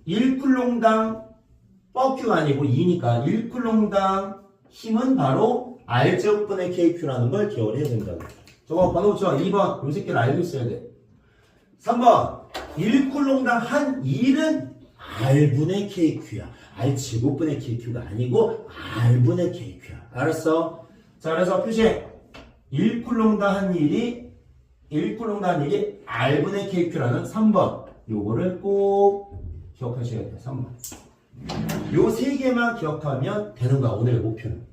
1쿨롱당 뻑큐가 아니고 2니까 1쿨롱당 힘은 바로 R제곱분의 KQ라는 걸 기억을 해야 된다고. 저거 번호 붙여. 2번. 요 새끼를 알고 있어야 돼. 3번. 1쿨롱당 한 1은 R분의 KQ야. R제곱분의 KQ가 아니고 R분의 KQ야. 알았어? 자, 그래서 표시해. 1쿨롱당 한 일이 R분의 KQ라는 3번. 요거를 꼭 기억하셔야 돼요. 3번. 요 세 개만 기억하면 되는 거야. 오늘의 목표는.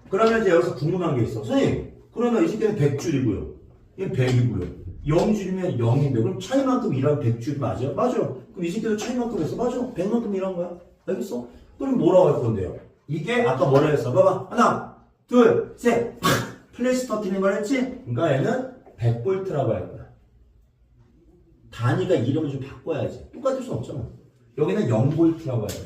그러면 이제 여기서 궁금한 게 있어. 선생님, 그러면 이 새끼는 100줄이고요. 얘는 100이고요. 0줄이면 0인데 그럼 차이만큼 일한 100줄 맞아요? 맞아요. 그럼 이 새끼도 차이만큼 했어. 맞아. 100만큼 일한 거야. 알겠어? 그럼 뭐라고 할 건데요? 이게 아까 뭐라 했어? 봐봐. 하나, 둘, 셋. 플래시 터뜨리는 걸 했지? 그러니까 얘는 100볼트라고 할 거야. 단위가 이름을 좀 바꿔야지. 똑같을 수 없잖아. 여기는 0볼트라고 해요.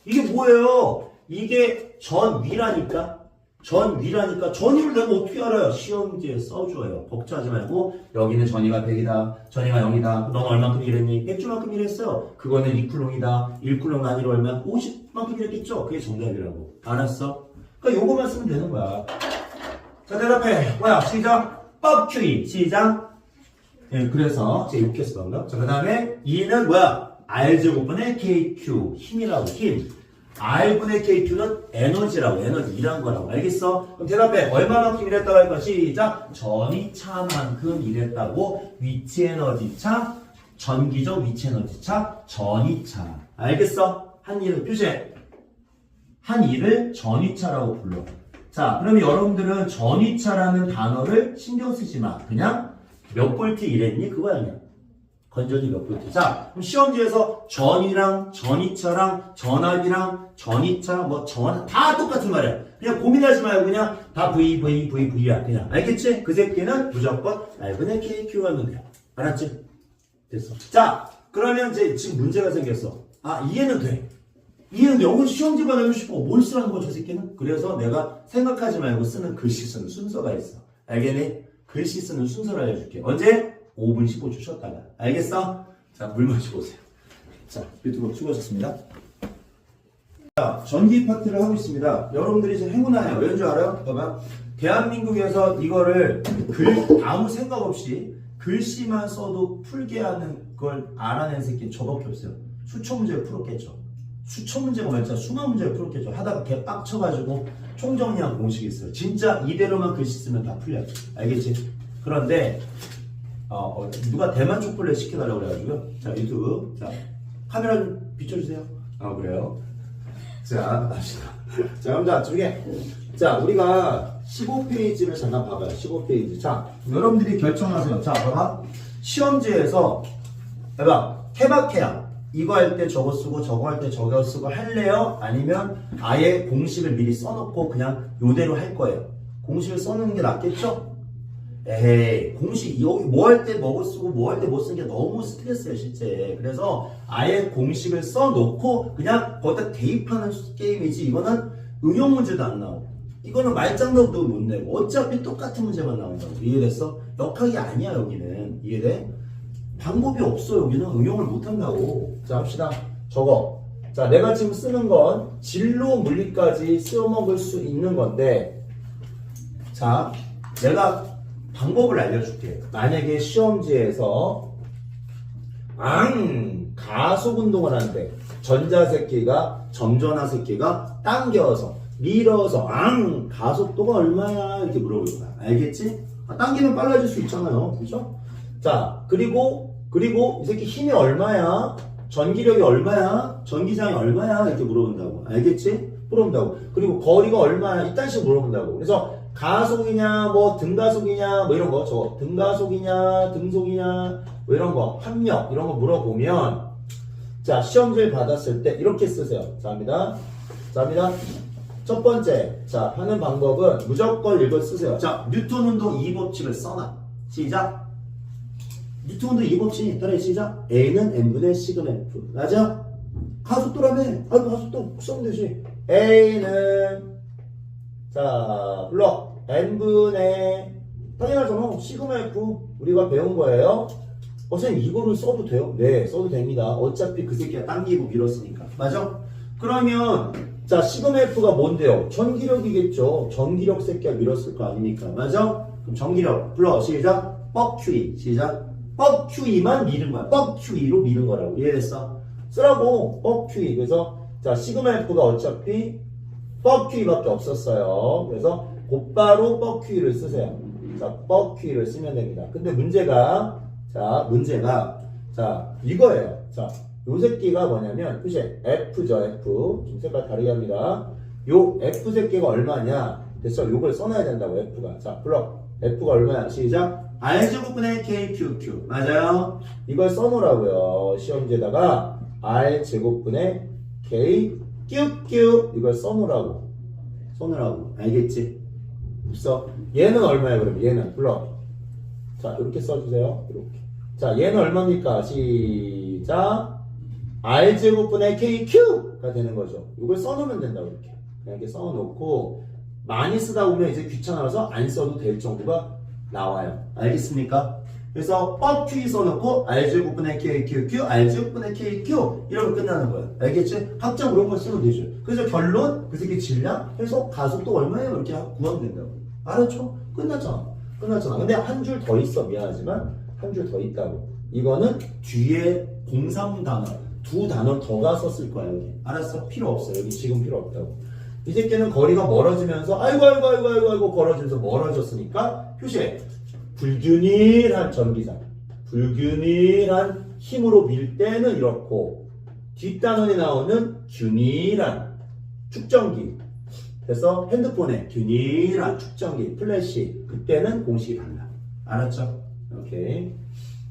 이게 뭐예요? 이게 전위라니까. 전위를 내가 어떻게 알아요? 시험지에 써줘요. 걱정하지 말고 여기는 전위가 100이다. 전위가 0이다. 넌 얼만큼 일했니? 100줄만큼 일했어요. 그거는 2쿨롱이다. 1쿨롱 단위로 얼마? 50만큼 일했겠죠? 그게 정답이라고. 알았어? 그러니까 요거만 쓰면 되는 거야. 자, 대답해. 뭐야? 시작. 뻑큐이. 시작. 예, 그래서 제 6개 썼던가? 자, 그 다음에 2는 뭐야? R제곱분의 KQ. 힘이라고. 힘. R분의 KQ는 에너지라고. 에너지. 일한 거라고. 알겠어? 그럼 대답해. 얼마만큼 일했다고 할 거야? 시작. 전위차만큼 일했다고. 위치에너지차. 전기적 위치에너지차. 전위차. 알겠어? 한 일을 표시해. 한 일을 전위차라고 불러. 자, 그러면 여러분들은 전위차라는 단어를 신경 쓰지 마. 그냥 몇 볼트 이랬니? 그거야, 그냥. 건전지 몇 볼트. 자, 그럼 시험지에서 전이랑 전위차랑 전압이랑 전위차, 뭐 전압 다 똑같은 말이야. 그냥 고민하지 말고 그냥 다 V야. 그냥. 알겠지? 그 새끼는 무조건 R분의 KQ 하면 돼요. 알았지? 됐어. 자, 그러면 이제 지금 문제가 생겼어. 아, 이해는 돼. 이해는 돼. 여기 시험지 받으면 싶어. 뭘 쓰라는 거야, 저 새끼는? 그래서 내가 생각하지 말고 쓰는 글씨 쓰는 순서가 있어. 알겠니? 글씨 쓰는 순서를 알려줄게. 언제? 5분 15초 쉬었다가. 알겠어? 자, 물 마시고 오세요. 자, 유튜브 수고하셨습니다. 자, 전기 파트를 하고 있습니다. 여러분들이 이제 행운아요. 왠 줄 알아요? 봐봐. 대한민국에서 이거를 아무 생각 없이 글씨만 써도 풀게 하는 걸 알아낸 새끼는 저밖에 없어요. 수초 문제를 풀었겠죠. 수천 문제가 말자 수만 문제를 풀었겠죠. 하다가 개 빡쳐가지고 총정리한 공식이 있어요. 진짜 이대로만 글씨 쓰면 다 풀려. 알겠지? 그런데 누가 대만 족볼레 시켜달라고 그래가지고요. 자, 유튜브. 자, 카메라 좀 비춰주세요. 아, 그래요? 자, 갑시다. 자, 그럼 자, 중에. 자, 우리가 15페이지를 잠깐 봐봐요. 15페이지. 자, 여러분들이 결정하세요. 자, 봐봐. 시험지에서, 봐봐. 케바케야. 이거 할 때 저거 쓰고 저거 할 때 저거 쓰고 할래요? 아니면 아예 공식을 미리 써놓고 그냥 요대로 할 거예요. 공식을 써놓는 게 낫겠죠? 에이, 공식 여기 뭐 할 때 뭐 쓰고 뭐 할 때 뭐 쓰는 게 너무 스트레스예요, 실제. 그래서 아예 공식을 써놓고 그냥 거기다 대입하는 게임이지. 이거는 응용 문제도 안 나오고 이거는 말장난도 못 내고 어차피 똑같은 문제만 나온다고. 이해됐어? 역학이 아니야, 여기는. 이해돼? 방법이 없어. 여기는 응용을 못 한다고. 자, 합시다. 저거. 자, 내가 지금 쓰는 건 진로 물리까지 쓰여먹을 수 있는 건데, 자, 내가 방법을 알려줄게. 만약에 시험지에서 가속 운동을 하는데 전자 새끼가 점전화 새끼가 당겨서 밀어서 가속도가 얼마야? 이렇게 물어볼 거야. 알겠지? 당기면 빨라질 수 있잖아요. 그죠? 자, 그리고 이 새끼 힘이 얼마야? 전기력이 얼마야? 전기장이 얼마야? 이렇게 물어본다고. 알겠지? 물어본다고. 그리고 거리가 얼마야? 이딴 식으로 물어본다고. 그래서 가속이냐, 뭐 등가속이냐, 뭐 이런 거, 저거 등가속이냐, 등속이냐, 뭐 이런 거, 합력 이런 거 물어보면, 자, 시험지를 받았을 때 이렇게 쓰세요. 자, 합니다. 첫 번째, 자, 하는 방법은 무조건 이걸 쓰세요. 자, 뉴턴 운동 2법칙을 써놔. 시작. 뉴턴 운동 2법칙이 따라 시작. A는 n분의 시그마 F. 맞아? 가속도라며. 가속도 쓰면 되지. A는, 자, 불러. n분의, 당연하잖아. 시그마 F. 우리가 배운 거예요. 선생님, 이거를 써도 돼요? 네, 써도 됩니다. 어차피 그 새끼가 당기고 밀었으니까. 맞아? 그러면, 자, 시그마 F가 뭔데요? 전기력이겠죠. 전기력 새끼가 밀었을 거 아닙니까? 맞아? 그럼 전기력. 불러. 시작. 뻑QE. 시작. 뻑QE만 미는 거야. 뻑QE로 미는 거라고. 이해됐어? 쓰라고. 뻑QE. 그래서, 자, 시그마 F가 어차피 뻑QE밖에 없었어요. 그래서 곧바로 뻑QE를 쓰세요. 자, 뻑QE를 쓰면 됩니다. 근데 문제가 이거예요. 자, 요 새끼가 뭐냐면 표시 F죠. F. 좀 색깔 다르게 합니다. 요 F 새끼가 얼마냐? 됐어. 요걸 써놔야 된다고. F가. 자, 불러. F가 얼마야? 시작. R제곱분의 KQQ. 맞아요? 이걸 써놓으라고요. 시험지에다가 R제곱분의 KQQ. 이걸 써놓으라고. 알겠지? 없어. 얘는 얼마야, 그러면? 얘는. 불러. 자, 이렇게 써주세요. 이렇게. 자, 얘는 얼마입니까? 시작. R제곱분의 KQ가 되는 거죠. 이걸 써놓으면 된다고, 이렇게. 그냥 이렇게 써놓고, 많이 쓰다 보면 이제 귀찮아서 안 써도 될 정도가 나와요. 알겠습니까? 그래서 뻑QE 써놓고 R제곱분의 KQQ, R제곱분의 KQ 이러면 끝나는 거야. 알겠지? 각자 그런 걸 쓰면 되죠. 그래서 결론, 그 새끼 질량, 해서 가속도 얼마예요? 이렇게 구하면 된다고. 알았죠? 끝났잖아. 근데 한 줄 더 있어. 미안하지만 한 줄 더 있다고. 이거는 뒤에 03단어, 2단어 더 갔었을 거야, 여기. 알았어? 필요 없어. 여기 지금 필요 없다고. 이 새끼는 거리가 멀어지면서 아이고 멀어지면서 멀어졌으니까 표시해. 불균일한 전기장, 불균일한 힘으로 밀 때는 이렇고 뒷단원에 나오는 균일한 축전기, 그래서 핸드폰에 균일한 축전기, 플래시, 그때는 공식이 달라. 알았죠? 오케이.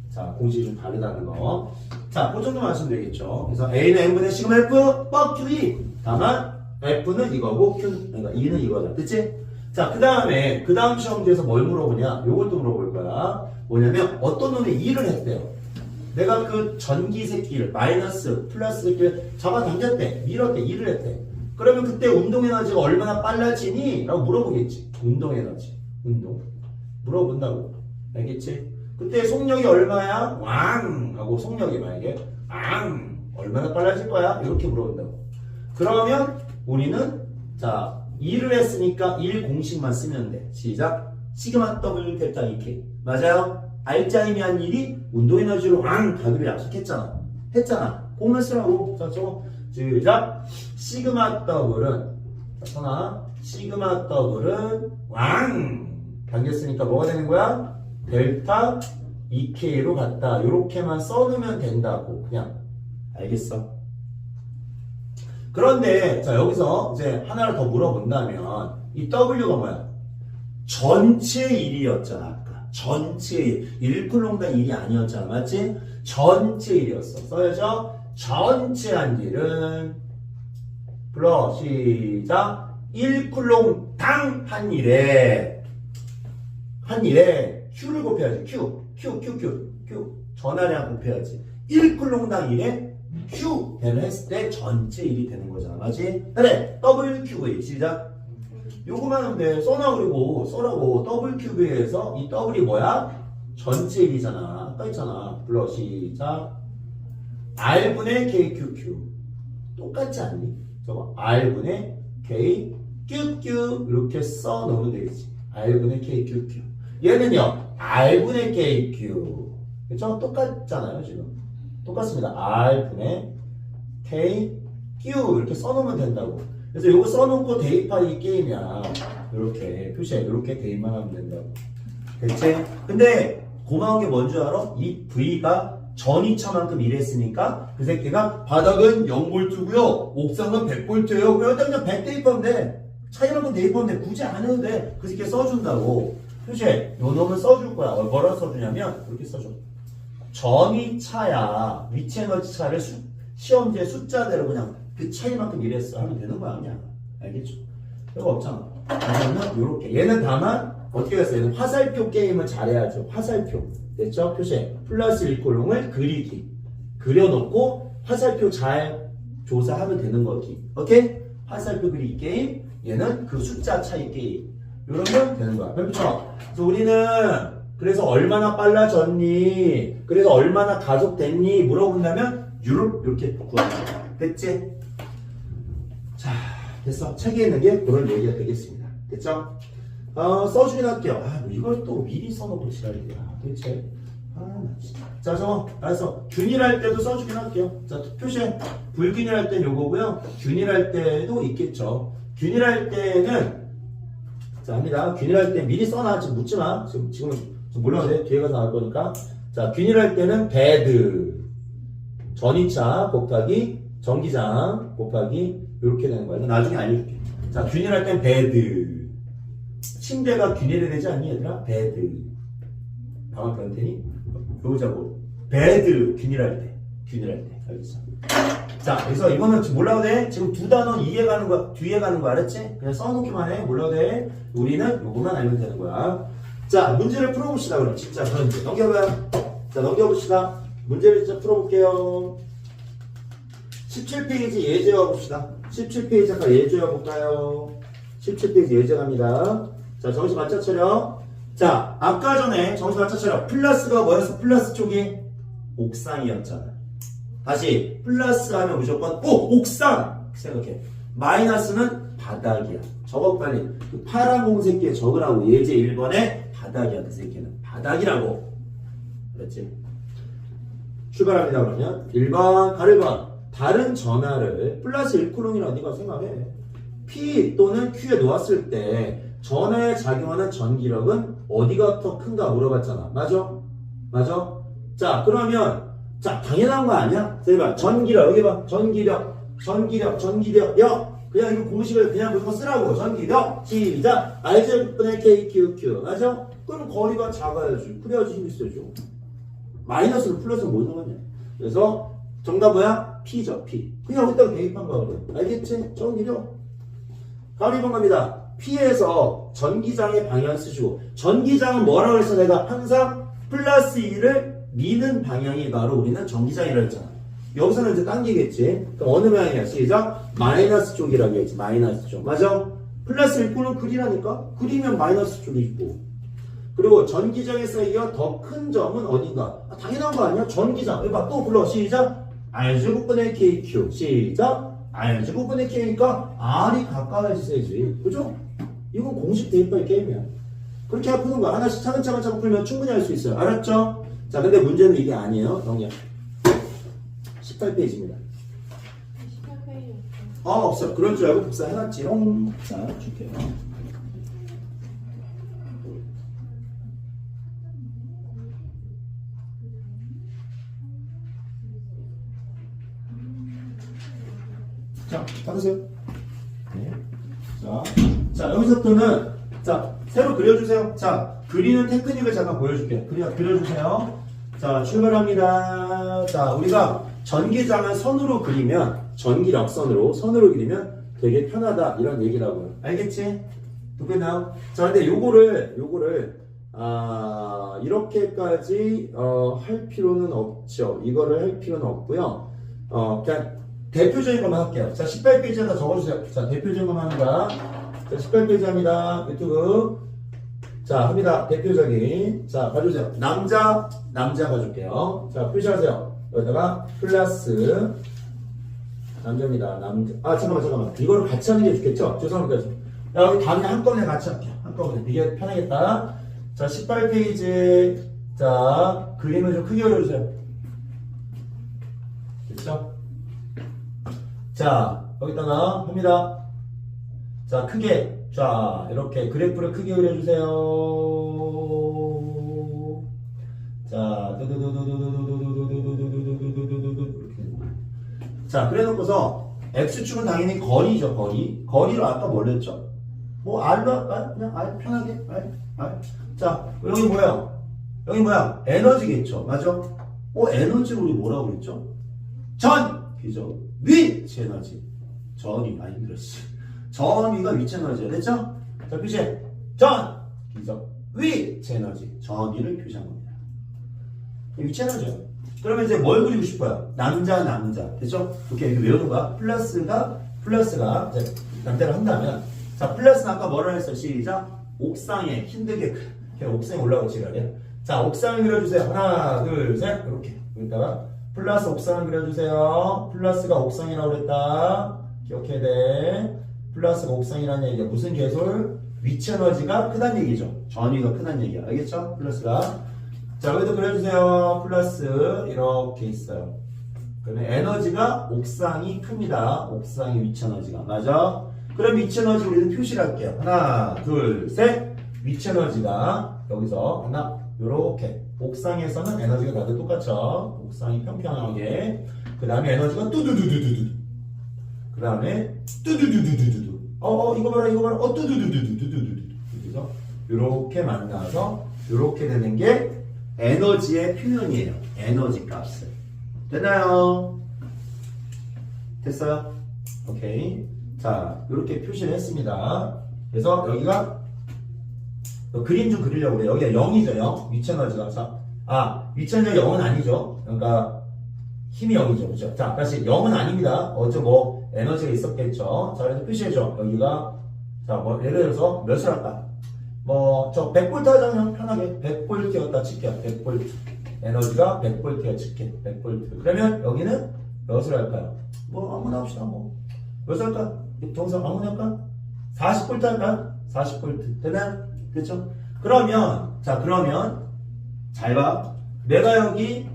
자, 공식이 좀 다르다는 거. 자, 그 정도 말씀면 되겠죠. 그래서 A는 n분의 시그마 F, 뻑 QE. 다만, F는 이거고, 그러니까 E는 이거다. 그치? 자, 그 다음 시험지에서 뭘 물어보냐? 요걸 또 물어볼 거야. 뭐냐면, 어떤 놈이 일을 했대요. 내가 그 전기 새끼를, 마이너스, 플러스 새끼를 잡아당겼대. 밀었대. 일을 했대. 그러면 그때 운동 에너지가 얼마나 빨라지니? 라고 물어보겠지. 운동 에너지. 운동. 물어본다고. 알겠지? 그때 속력이 얼마야? 왕! 하고 속력이 만약에 얼마나 빨라질 거야? 이렇게 물어본다고. 그러면 우리는 자, 일을 했으니까 일 공식만 쓰면 돼. 시작. 시그마 W 델타 EK. 맞아요? 알짜임이한 일이 운동 에너지로 왕! 가기로 약속했잖아. 했잖아. 공을 쓰라고. 자, 저거. 시작. 시그마 W는 자, 시그마 W는 왕! 당겼으니까 뭐가 되는 거야? 델타 EK로 갔다. 요렇게만 써놓으면 된다고. 그냥. 알겠어? 그런데, 자, 여기서 이제 하나를 더 물어본다면, 이 W가 뭐야? 전체 일이었잖아, 아까. 전체 일. 1쿨롱당 일이 아니었잖아. 맞지? 전체 일이었어. 써야죠? 전체 한 일은, 불러, 시작. 1쿨롱당 한 일에, Q를 곱해야지. Q. 전화량 곱해야지. 1쿨롱당 1에 Q 배를 했을 때 전체 1이 되는 거잖아. 맞지? 그래. WQV. 시작. 요거만 하면 돼. 써놔. 그리고 써라고. WQV에서 이 W이 뭐야? 전체 1이잖아. 아까 있잖아. 불러. 시작. R분의 KQQ. 똑같지 않니? 저거. R분의 KQQ. 이렇게 써 놓으면 되겠지. R분의 KQQ. 얘는요, R분의 KQ. 그쵸? 똑같잖아요, 지금. 똑같습니다. R분의 KQ. 이렇게 써놓으면 된다고. 그래서 이거 써놓고 대입하기 게임이야. 이렇게 표시해. 이렇게 대입만 하면 된다고. 됐지? 근데 고마운 게 뭔 줄 알아? 이 V가 전이차만큼 일했으니까 그 새끼가 바닥은 0V고요. 옥상은 100V예요. 그냥 100 대입하면 돼. 차이만큼 대입하면 돼. 굳이 안 해도 돼. 그 새끼 써준다고. 표시해. 요 놈은 써줄 거야. 뭐라 써주냐면 이렇게 써줘. 전이차야. 위치 에너지 차를 시험지에 숫자대로 그냥 그 차이만큼 일했어 하면 되는 거야. 그냥. 알겠죠? 별거 없잖아. 그러면 요렇게. 얘는 다만 어떻게 했어요? 얘는 화살표 게임을 잘해야죠. 화살표. 됐죠? 표시해. 플러스 1콜롱을 그리기. 그려놓고 화살표 잘 조사하면 되는 거지. 오케이? 화살표 그리기 게임. 얘는 그 숫자 차이 게임. 이러면 되는 거야. 그렇죠? 그래서 우리는 그래서 얼마나 빨라졌니? 그래서 얼마나 가속됐니? 물어본다면 이렇게 구하는 거야. 됐지? 자, 됐어. 책에 있는 게 그런 얘기가 되겠습니다. 됐죠? 써주긴 할게요. 뭐 이걸 또 미리 써놓고 지랄이야. 도대체. 나 진짜. 자, 알았어. 균일할 때도 써주긴 할게요. 자, 표시해. 불균일할 땐 요거고요. 균일할 때도 있겠죠. 균일할 때는 자, 합니다. 균일할 때 미리 써놔. 지금 묻지 마. 지금은 몰라도 돼. 뒤에 가서 나올 거니까. 자, 균일할 때는 배드. 전이차 곱하기 전기장 곱하기 이렇게 되는 거야. 나중에 알려줄게. 자, 균일할 땐 배드. 침대가 균일이 되지 않니, 얘들아? 배드. 방학 그런 테니? 배우자고. 배드. 균일할 때. 알겠어. 자, 그래서 이거는 지금 몰라도 돼. 지금 두 단어 이해 가는 거, 뒤에 가는 거 알았지? 그냥 써놓기만 해. 몰라도 돼. 우리는 요거만 알면 되는 거야. 자, 문제를 풀어봅시다. 그럼 진짜 그런 문제. 넘겨봐요. 자, 넘겨봅시다. 문제를 진짜 풀어볼게요. 17페이지 예제와 봅시다. 17페이지 아까 예제와 볼까요? 17페이지 예제 갑니다. 자, 정신 바짝 차려. 자, 아까 전에 정신 바짝 차려. 플러스가 뭐였어? 플러스 쪽이 옥상이었잖아. 다시 플러스 하면 무조건 옥상 생각해. 마이너스는 바닥이야. 적어 빨리. 그 파란 공 새끼에 적으라고. 예제 1번에 바닥이야. 그 새끼는 바닥이라고. 그렇지? 출발합니다. 그러면 1번 가로 1번. 다른 전하를 플러스 1쿨롱이라고 네가 생각해. P 또는 Q에 놓았을 때 전하에 작용하는 전기력은 어디가 더 큰가 물어봤잖아. 맞아? 자, 그러면 자, 당연한 거 아니야? 자, 봐. 전기력, 여기 봐. 전기력, 역. 그냥 이거 공식을 그냥 무조건 쓰라고. 전기력 시작. R제곱분의 KQQ 맞아? 그럼 거리가 작아야지. 그래야지 힘이 세죠. 마이너스를 플러스는 뭐 상관이야. 그래서 정답 뭐야? P죠. P. 그냥 여기다가 대입한 거야. 알겠지? 전기력. 다음 2번 갑니다. P에서 전기장의 방향 쓰시고 전기장은 뭐라고 했어? 내가 항상 플러스 2를 미는 방향이 바로 우리는 전기장이라고 했잖아. 여기서는 이제 당기겠지. 그럼 어느 방향이야? 시작. 마이너스 쪽이라고 했지. 마이너스 쪽. 맞아? 플러스 1꾸는 그리라니까? 그리면 마이너스 쪽이 있고. 그리고 전기장에서 이어 더 큰 점은 어딘가? 아, 당연한 거 아니야? 전기장. 이봐 또 불러. 시작. R제곱분의 KQ. 시작. R제곱분의 K니까 R이 가까워지세지. 그죠? 이건 공식 대입할 게임이야. 그렇게 푸는 거야. 하나씩 차근차근 풀면 충분히 할 수 있어요. 알았죠? 자, 근데 문제는 이게 아니에요. 영역. 18페이지입니다. 18페이지 없어. 그럴 줄 알고 복사해놨지롱. 자, 줄게요. 자, 받으세요. 네. 자, 여기서부터는, 자, 새로 그려주세요. 자, 그리는 테크닉을 잠깐 보여줄게요. 그려주세요. 자, 출발합니다. 자, 우리가 전기장을 선으로 그리면, 전기력선으로, 선으로 그리면 되게 편하다. 이런 얘기라고요. 알겠지? 누구나? 자, 근데 요거를, 이렇게까지, 할 필요는 없죠. 이거를 할 필요는 없고요. 그냥, 대표적인 것만 할게요. 자, 18페이지에다 적어주세요. 자, 대표적인 것만 합니다. 자, 18페이지 합니다. 유튜브. 자, 합니다. 대표적인. 자, 봐주세요. 남자 봐줄게요. 자, 표시하세요. 여기다가 플러스. 남자입니다. 남자. 아, 잠깐만. 이거를 같이 하는 게 좋겠죠? 죄송합니다. 여기 다음에 한꺼번에 같이 할게요. 한꺼번에. 이게 편하겠다. 자, 18페이지. 자, 그림을 좀 크게 그려주세요. 됐죠? 자, 여기다가 합니다. 자, 크게. 자, 이렇게 그래프를 크게 그려주세요. 자, 자, 그래 놓고서 X축은 당연히 거리죠, 거리. 거리로 아까 뭘 했죠? 뭐, R로 할까요? 그냥 R 편하게. R. 자, 여기 뭐야? 에너지겠죠. 맞아? 에너지 우리 뭐라고 그랬죠? 그죠? 위치 에너지. 전위. 힘들었어. 전위가 위치 에너지야. 됐죠? 자, 표시해. 그죠? 위치 에너지. 전위를 표시한 겁니다. 위치 에너지야. 그러면 이제 뭘 그리고 싶어요? 남자. 됐죠? 이렇게 외우는 거야. 플러스가, 이제 남자를 한다면. 자, 플러스는 아까 뭐라 했어? 시작. 옥상에, 힘들게, 옥상에 올라가고 지랄이야. 자, 옥상을 그려주세요. 하나, 둘, 셋. 이렇게. 여기다가. 플러스 옥상을 그려주세요. 플러스가 옥상이라고 그랬다. 기억해야 돼. 플러스가 옥상이라는 얘기가 무슨 개솔? 위치 에너지가 크다는 얘기죠. 전위가 크다는 얘기야. 알겠죠? 플러스가. 자, 여기도 그려주세요. 플러스 이렇게 있어요. 그러면 에너지가 옥상이 큽니다. 옥상의 위치 에너지가. 맞아? 그럼 위치 에너지 우리는 표시를 할게요. 하나, 둘, 셋. 위치 에너지가 여기서 하나, 요렇게. 옥상에서는 에너지가 다들 똑같죠. 옥상이 평평하게. 그 다음에 에너지가 뚜두두두두두. 그 다음에 뚜두두두두두. 이거 봐라. 뚜두두두두두두두. 그래서 요렇게 만나서 요렇게 되는 게 에너지의 표현이에요. 에너지 값을. 됐나요? 됐어요? 오케이. 자, 요렇게 표시를 했습니다. 그래서 여기가 그림 좀 그리려고 그래요. 여기가 0이죠, 0. 위치 에너지가. 자, 위치 에너지가 0은 아니죠. 그러니까 힘이 0이죠. 그죠? 자, 다시 0은 아닙니다. 에너지가 있었겠죠. 자, 그래서 표시해줘. 여기가, 자, 예를 들어서 몇을 할까? 저 100V 하자면 편하게 100V였다 칠게요. 100V. 에너지가 100V야 칠게. 100V. 그러면 여기는 몇을 할까요? 아무나 합시다. 몇 할까? 동사 아무나 할까? 40V 할까? 40V. 되나요? 그렇죠? 그러면 잘 봐. 내가 여기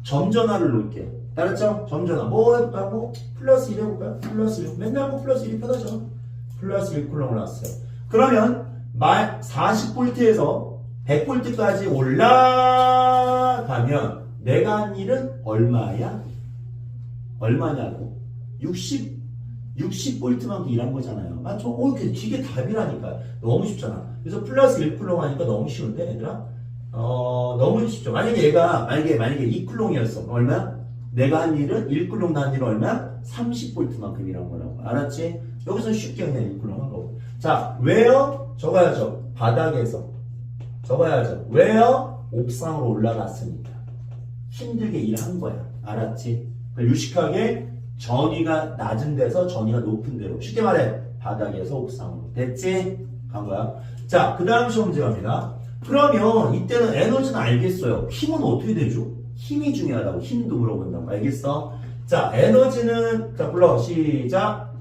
점전화를 놓을게요. 알았죠? 점전화. 뭐 해볼까? 플러스 1 해볼까요? 플러스 1. 맨날 플러스 1이 편하죠? 플러스 1쿨럼 올라왔어요. 그러면 40V에서 100V까지 올라가면 내가 한 일은 얼마야? 얼마냐고? 60볼트만큼 일한 거잖아요. 맞죠? 이게 답이라니까. 너무 쉽잖아. 그래서 플러스 1쿨롱 하니까 너무 쉬운데, 얘들아? 너무 쉽죠. 만약에 2쿨롱이었어. 얼마야? 내가 한 일은 1쿨롱 한 일은 얼마야? 30볼트만큼 일한 거라고. 알았지? 여기서 쉽게 그냥 1쿨롱 한 거고. 자, where? 적어야죠. 바닥에서. 적어야죠. where? 옥상으로 올라갔으니까. 힘들게 일한 거야. 알았지? 유식하게 전위가 낮은 데서 전위가 높은 데로. 쉽게 말해. 바닥에서 옥상으로. 됐지? 간 거야. 자, 그 다음 시험 문제 갑니다. 그러면 이때는 에너지는 알겠어요. 힘은 어떻게 되죠? 힘이 중요하다고. 힘도 물어본다고. 알겠어? 자, 에너지는, 자, 불러. 시작.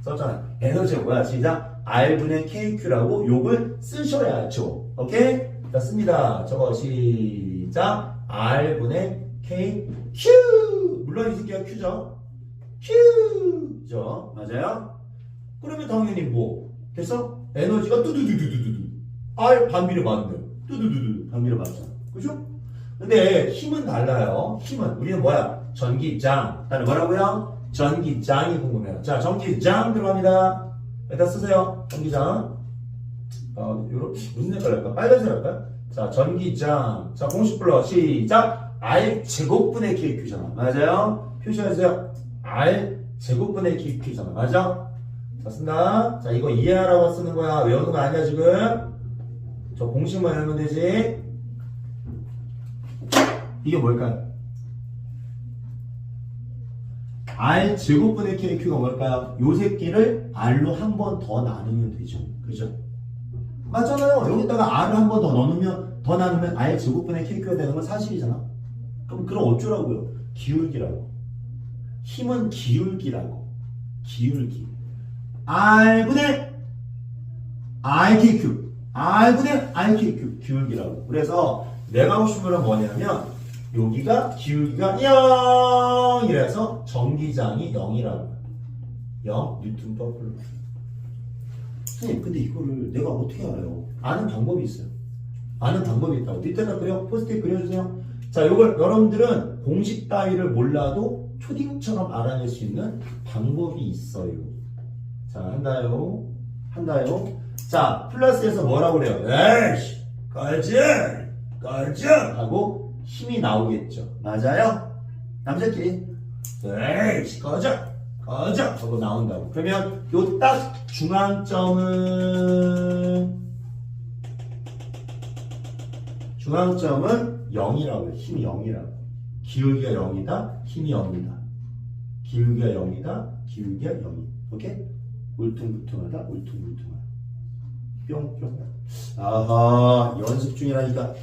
썼잖아. 에너지가 뭐야? 시작. R분의 KQ라고 욕을 쓰셔야죠. 오케이? 자, 씁니다. 저거 시작. R분의 KQ. 물론 이 새끼가 Q죠. Q죠. 맞아요? 그러면 당연히 뭐? 됐어? 에너지가 뚜두두두두두. R 반비례 맞네. 뚜두두두. 반비례 맞잖아. 그죠? 근데 힘은 달라요. 힘은. 우리는 뭐야? 전기장. 다른 뭐라고요? 전기장이 궁금해요. 자, 전기장 들어갑니다. 여기다 쓰세요. 전기장. 무슨 색깔 할까? 빨간색 할까요? 자, 전기장. 자, 공식 불러. 시작. R 제곱분의 KQ잖아. 맞아요? 표시해주세요. R 제곱분의 KQ잖아. 맞아? 자, 쓴다. 자, 이거 이해하라고 쓰는 거야. 외우는 거 아니야, 지금? 저 공식만 외우면 되지. 이게 뭘까요? R 제곱분의 KQ가 뭘까요? 요 새끼를 R로 한 번 더 나누면 되죠. 그죠? 맞잖아요. 여기다가 R을 한 번 더 나누면 R 제곱분의 KQ가 되는 건 사실이잖아. 그럼 어쩌라고요? 기울기라고. 힘은 기울기라고. 기울기. R분의 RKQ. R분의 RKQ. 기울기라고. 그래서 내가 하고 싶은 건 뭐냐면 여기가 기울기가 0이라서 전기장이 0이라고. 0 뉴턴 퍼플. 선생님, 근데 이거를 내가 어떻게 알아요? 아는 방법이 있어요. 아는 방법이 있다고. 밑에다 그려. 포스트잇 그려주세요. 자, 요걸 여러분들은 공식 따위를 몰라도 초딩처럼 알아낼 수 있는 방법이 있어요. 자, 한다요. 자, 플러스에서 뭐라고 그래요? 에이씨, 꺼져 하고 힘이 나오겠죠. 맞아요? 남자끼리 에이씨, 꺼져 하고 나온다고. 그러면 요 딱 중앙점은 0이라고 해요. 힘이 0이라고. 기울기가 0이다. 힘이 0이다. 기울기가 0이다. 기울기가 0이다. 오케이? 울퉁불퉁하다. 뿅뿅. 아하, 연습 중이라니까.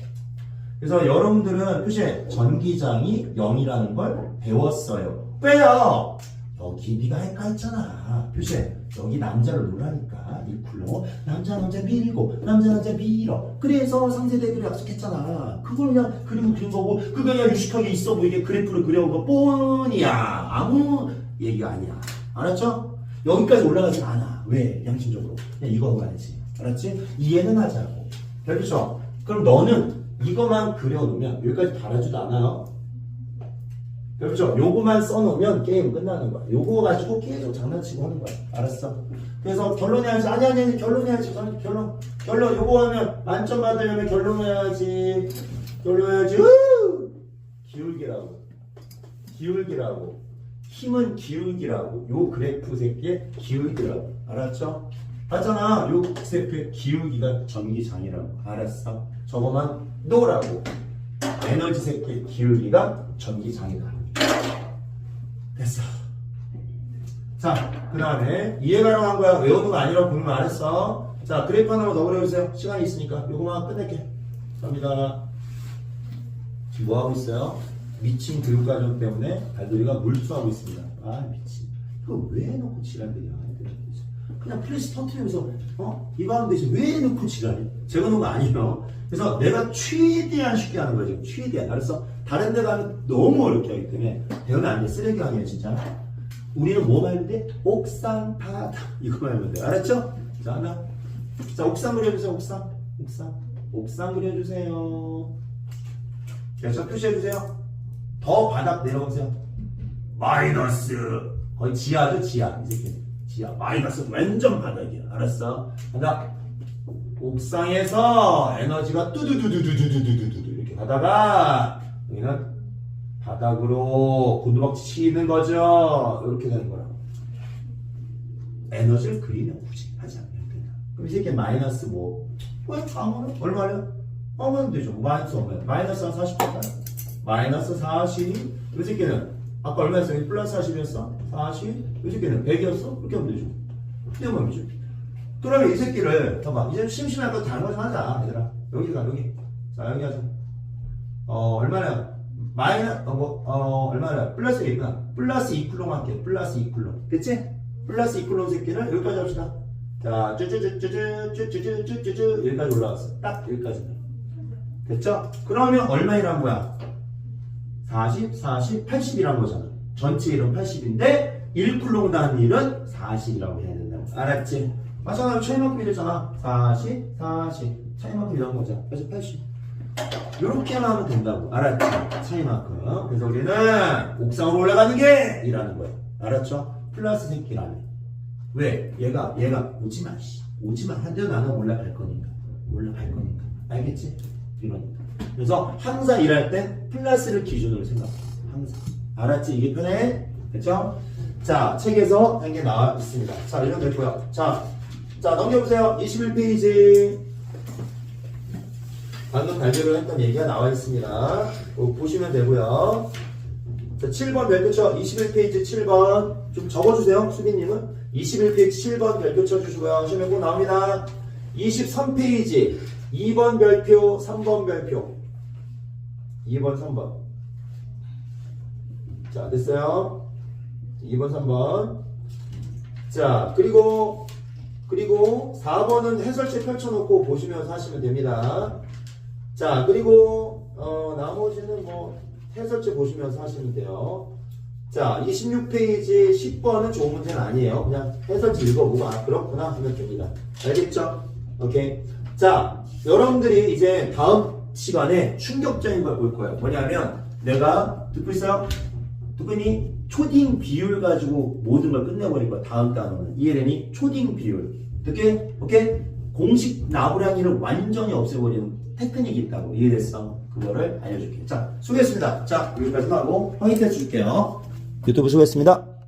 그래서 여러분들은 표시에 전기장이 0이라는 걸 배웠어요. 왜요? 여기 네가 헷갈렸잖아. 표시에 여기 남자를 놓으라니까. 이 쿨러 남자 밀고 남자 밀어. 그래서 상세대비를 약속했잖아. 그걸 그냥 그림을 그린 거고 그거 그냥 유식하게 있어 보이게 그래프를 그려온 거 뻔이야. 아무 얘기가 아니야. 알았죠? 여기까지 올라가진 않아. 왜? 양심적으로 그냥 이거 하고 가야지. 알았지? 이해는 하자고. 그렇죠? 그럼 너는 이거만 그려놓으면 여기까지 달아주도 않아요. 그렇죠? 요거만 써놓으면 게임 끝나는 거야. 요거 가지고 계속 장난치고 하는 거야. 알았어? 그래서 결론해야지. 아니, 결론해야지. 결론. 요거 하면 만점 받으려면 결론해야지. 기울기라고. 힘은 기울기라고. 요 그래프 새끼의 기울기라고. 알았죠? 맞잖아. 요 그래프의 기울기가 전기장이라고. 알았어? 저거만 놓으라고. 에너지 새끼의 기울기가 전기장이다. 됐어. 자, 그 다음에 이해가 가능한 거야. 외우는 거 아니라고 분명 안 했어. 자, 그래프 하나만 더 그려주세요. 시간이 있으니까. 요거만 끝낼게. 갑니다. 지금 뭐 하고 있어요? 미친 교육과정 때문에 발돌이가 물투하고 있습니다. 아, 미친. 이거 왜 해놓고 지랄이냐. 그냥 플래시 터트리면서, 이거 하면 되지. 왜 해놓고 지랄이? 제가 놓은 거 아니에요. 그래서 내가 최대한 쉽게 하는 거야, 지금. 최대한. 알았어? 다른 데 가면 너무 어렵게 하기 때문에. 배우면 안 돼. 쓰레기 아니에요, 진짜. 우리는 뭐만 하면 돼? 옥상, 바닥. 이거만 하면 돼. 알았죠? 자, 하나. 자, 옥상 그려주세요, 옥상 그려주세요. 자, 표시해주세요. 더 바닥 내려오세요. 마이너스. 거의 지하죠, 지하. 이 새끼는. 지하. 마이너스 완전 바닥이야. 알았어? 바닥. 옥상에서 에너지가 뚜두두두두두두두두 이렇게 가다가 여기는 바닥으로 곤두박질 치는 거죠. 이렇게 되는 거라고. 에너지를 그리면 굳이 하지 않으면 된다. 그럼 이 새끼 마이너스 뭐? 왜? 얼마냐? 하면 되죠. 마이너스 오면 마이너스 한 40 할까요? 마이너스 40. 이 새끼는 아까 얼마였어? 플러스 40이었어? 40. 이 새끼는 100이었어? 그렇게 하면 되죠. 이렇게 하면 되죠. 그러면 이 새끼를 봐봐. 이제 심심하니까 다른 거 좀 하자. 얘들아. 여기가 여기. 자 여기 하자. 얼마나? 얼마나? 플러스 1이구나. 플러스 2쿨롱 할게. 플러스 2쿨롱. 됐지? 플러스 2쿨롱 새끼를 여기까지 합시다. 자, 쭈쭈쭈쭈쭈쭈쭈쭈쭈쭈 여기까지 올라왔어. 딱 여기까지. 됐죠? 그러면 얼마이란 거야? 40, 40, 80이란 거잖아. 전체 일은 80인데 1쿨롱 단위는 40이라고 해야 된다고. 알았지? 마찬가지로 차이만큼 이랬잖아. 40, 40. 차이만큼 이런 거잖아. 그래서 80. 요렇게만 하면 된다고. 알았지? 차이만큼. 그래서 우리는 옥상으로 올라가는 게 이라는 거야. 알았죠? 플러스 새끼라면. 왜? 얘가 오지마. 오지마. 한대도 나는 올라갈 거니까. 올라갈 거니까. 알겠지? 이러니까. 그래서 항상 일할 땐 플러스를 기준으로 생각해. 항상. 알았지? 이게 편해? 됐죠? 자, 책에서 한 개 나와 있습니다. 자, 이런 거 됐고요. 자, 넘겨보세요. 21페이지. 방금 발표를 했던 얘기가 나와 있습니다. 보시면 되고요. 자, 7번 별표쳐. 21페이지 7번. 좀 적어주세요. 수빈님은. 21페이지 7번 별표쳐 주시고요. 시험에 꼭 나옵니다. 23페이지. 2번 별표, 3번 별표. 2번, 3번. 자, 됐어요. 2번, 3번. 자, 그리고 4번은 해설책 펼쳐놓고 보시면서 하시면 됩니다. 자, 그리고, 나머지는 뭐, 해설책 보시면서 하시면 돼요. 자, 26페이지 10번은 좋은 문제는 아니에요. 그냥 해설책 읽어보고, 아, 그렇구나 하면 됩니다. 알겠죠? 오케이. 자, 여러분들이 이제 다음 시간에 충격적인 걸 볼 거예요. 뭐냐면, 내가, 듣고 있어요? 듣고 있니? 초딩 비율 가지고 모든 걸 끝내버릴 거야. 다음 단어는. 이해되니? 초딩 비율. 듣게? 오케이? 공식 나부량이를 완전히 없애버리는 테크닉이 있다고. 이해됐어? 그거를 알려줄게. 자, 수고했습니다. 자, 여기까지 하고 화이트 해줄게요. 유튜브 수고했습니다.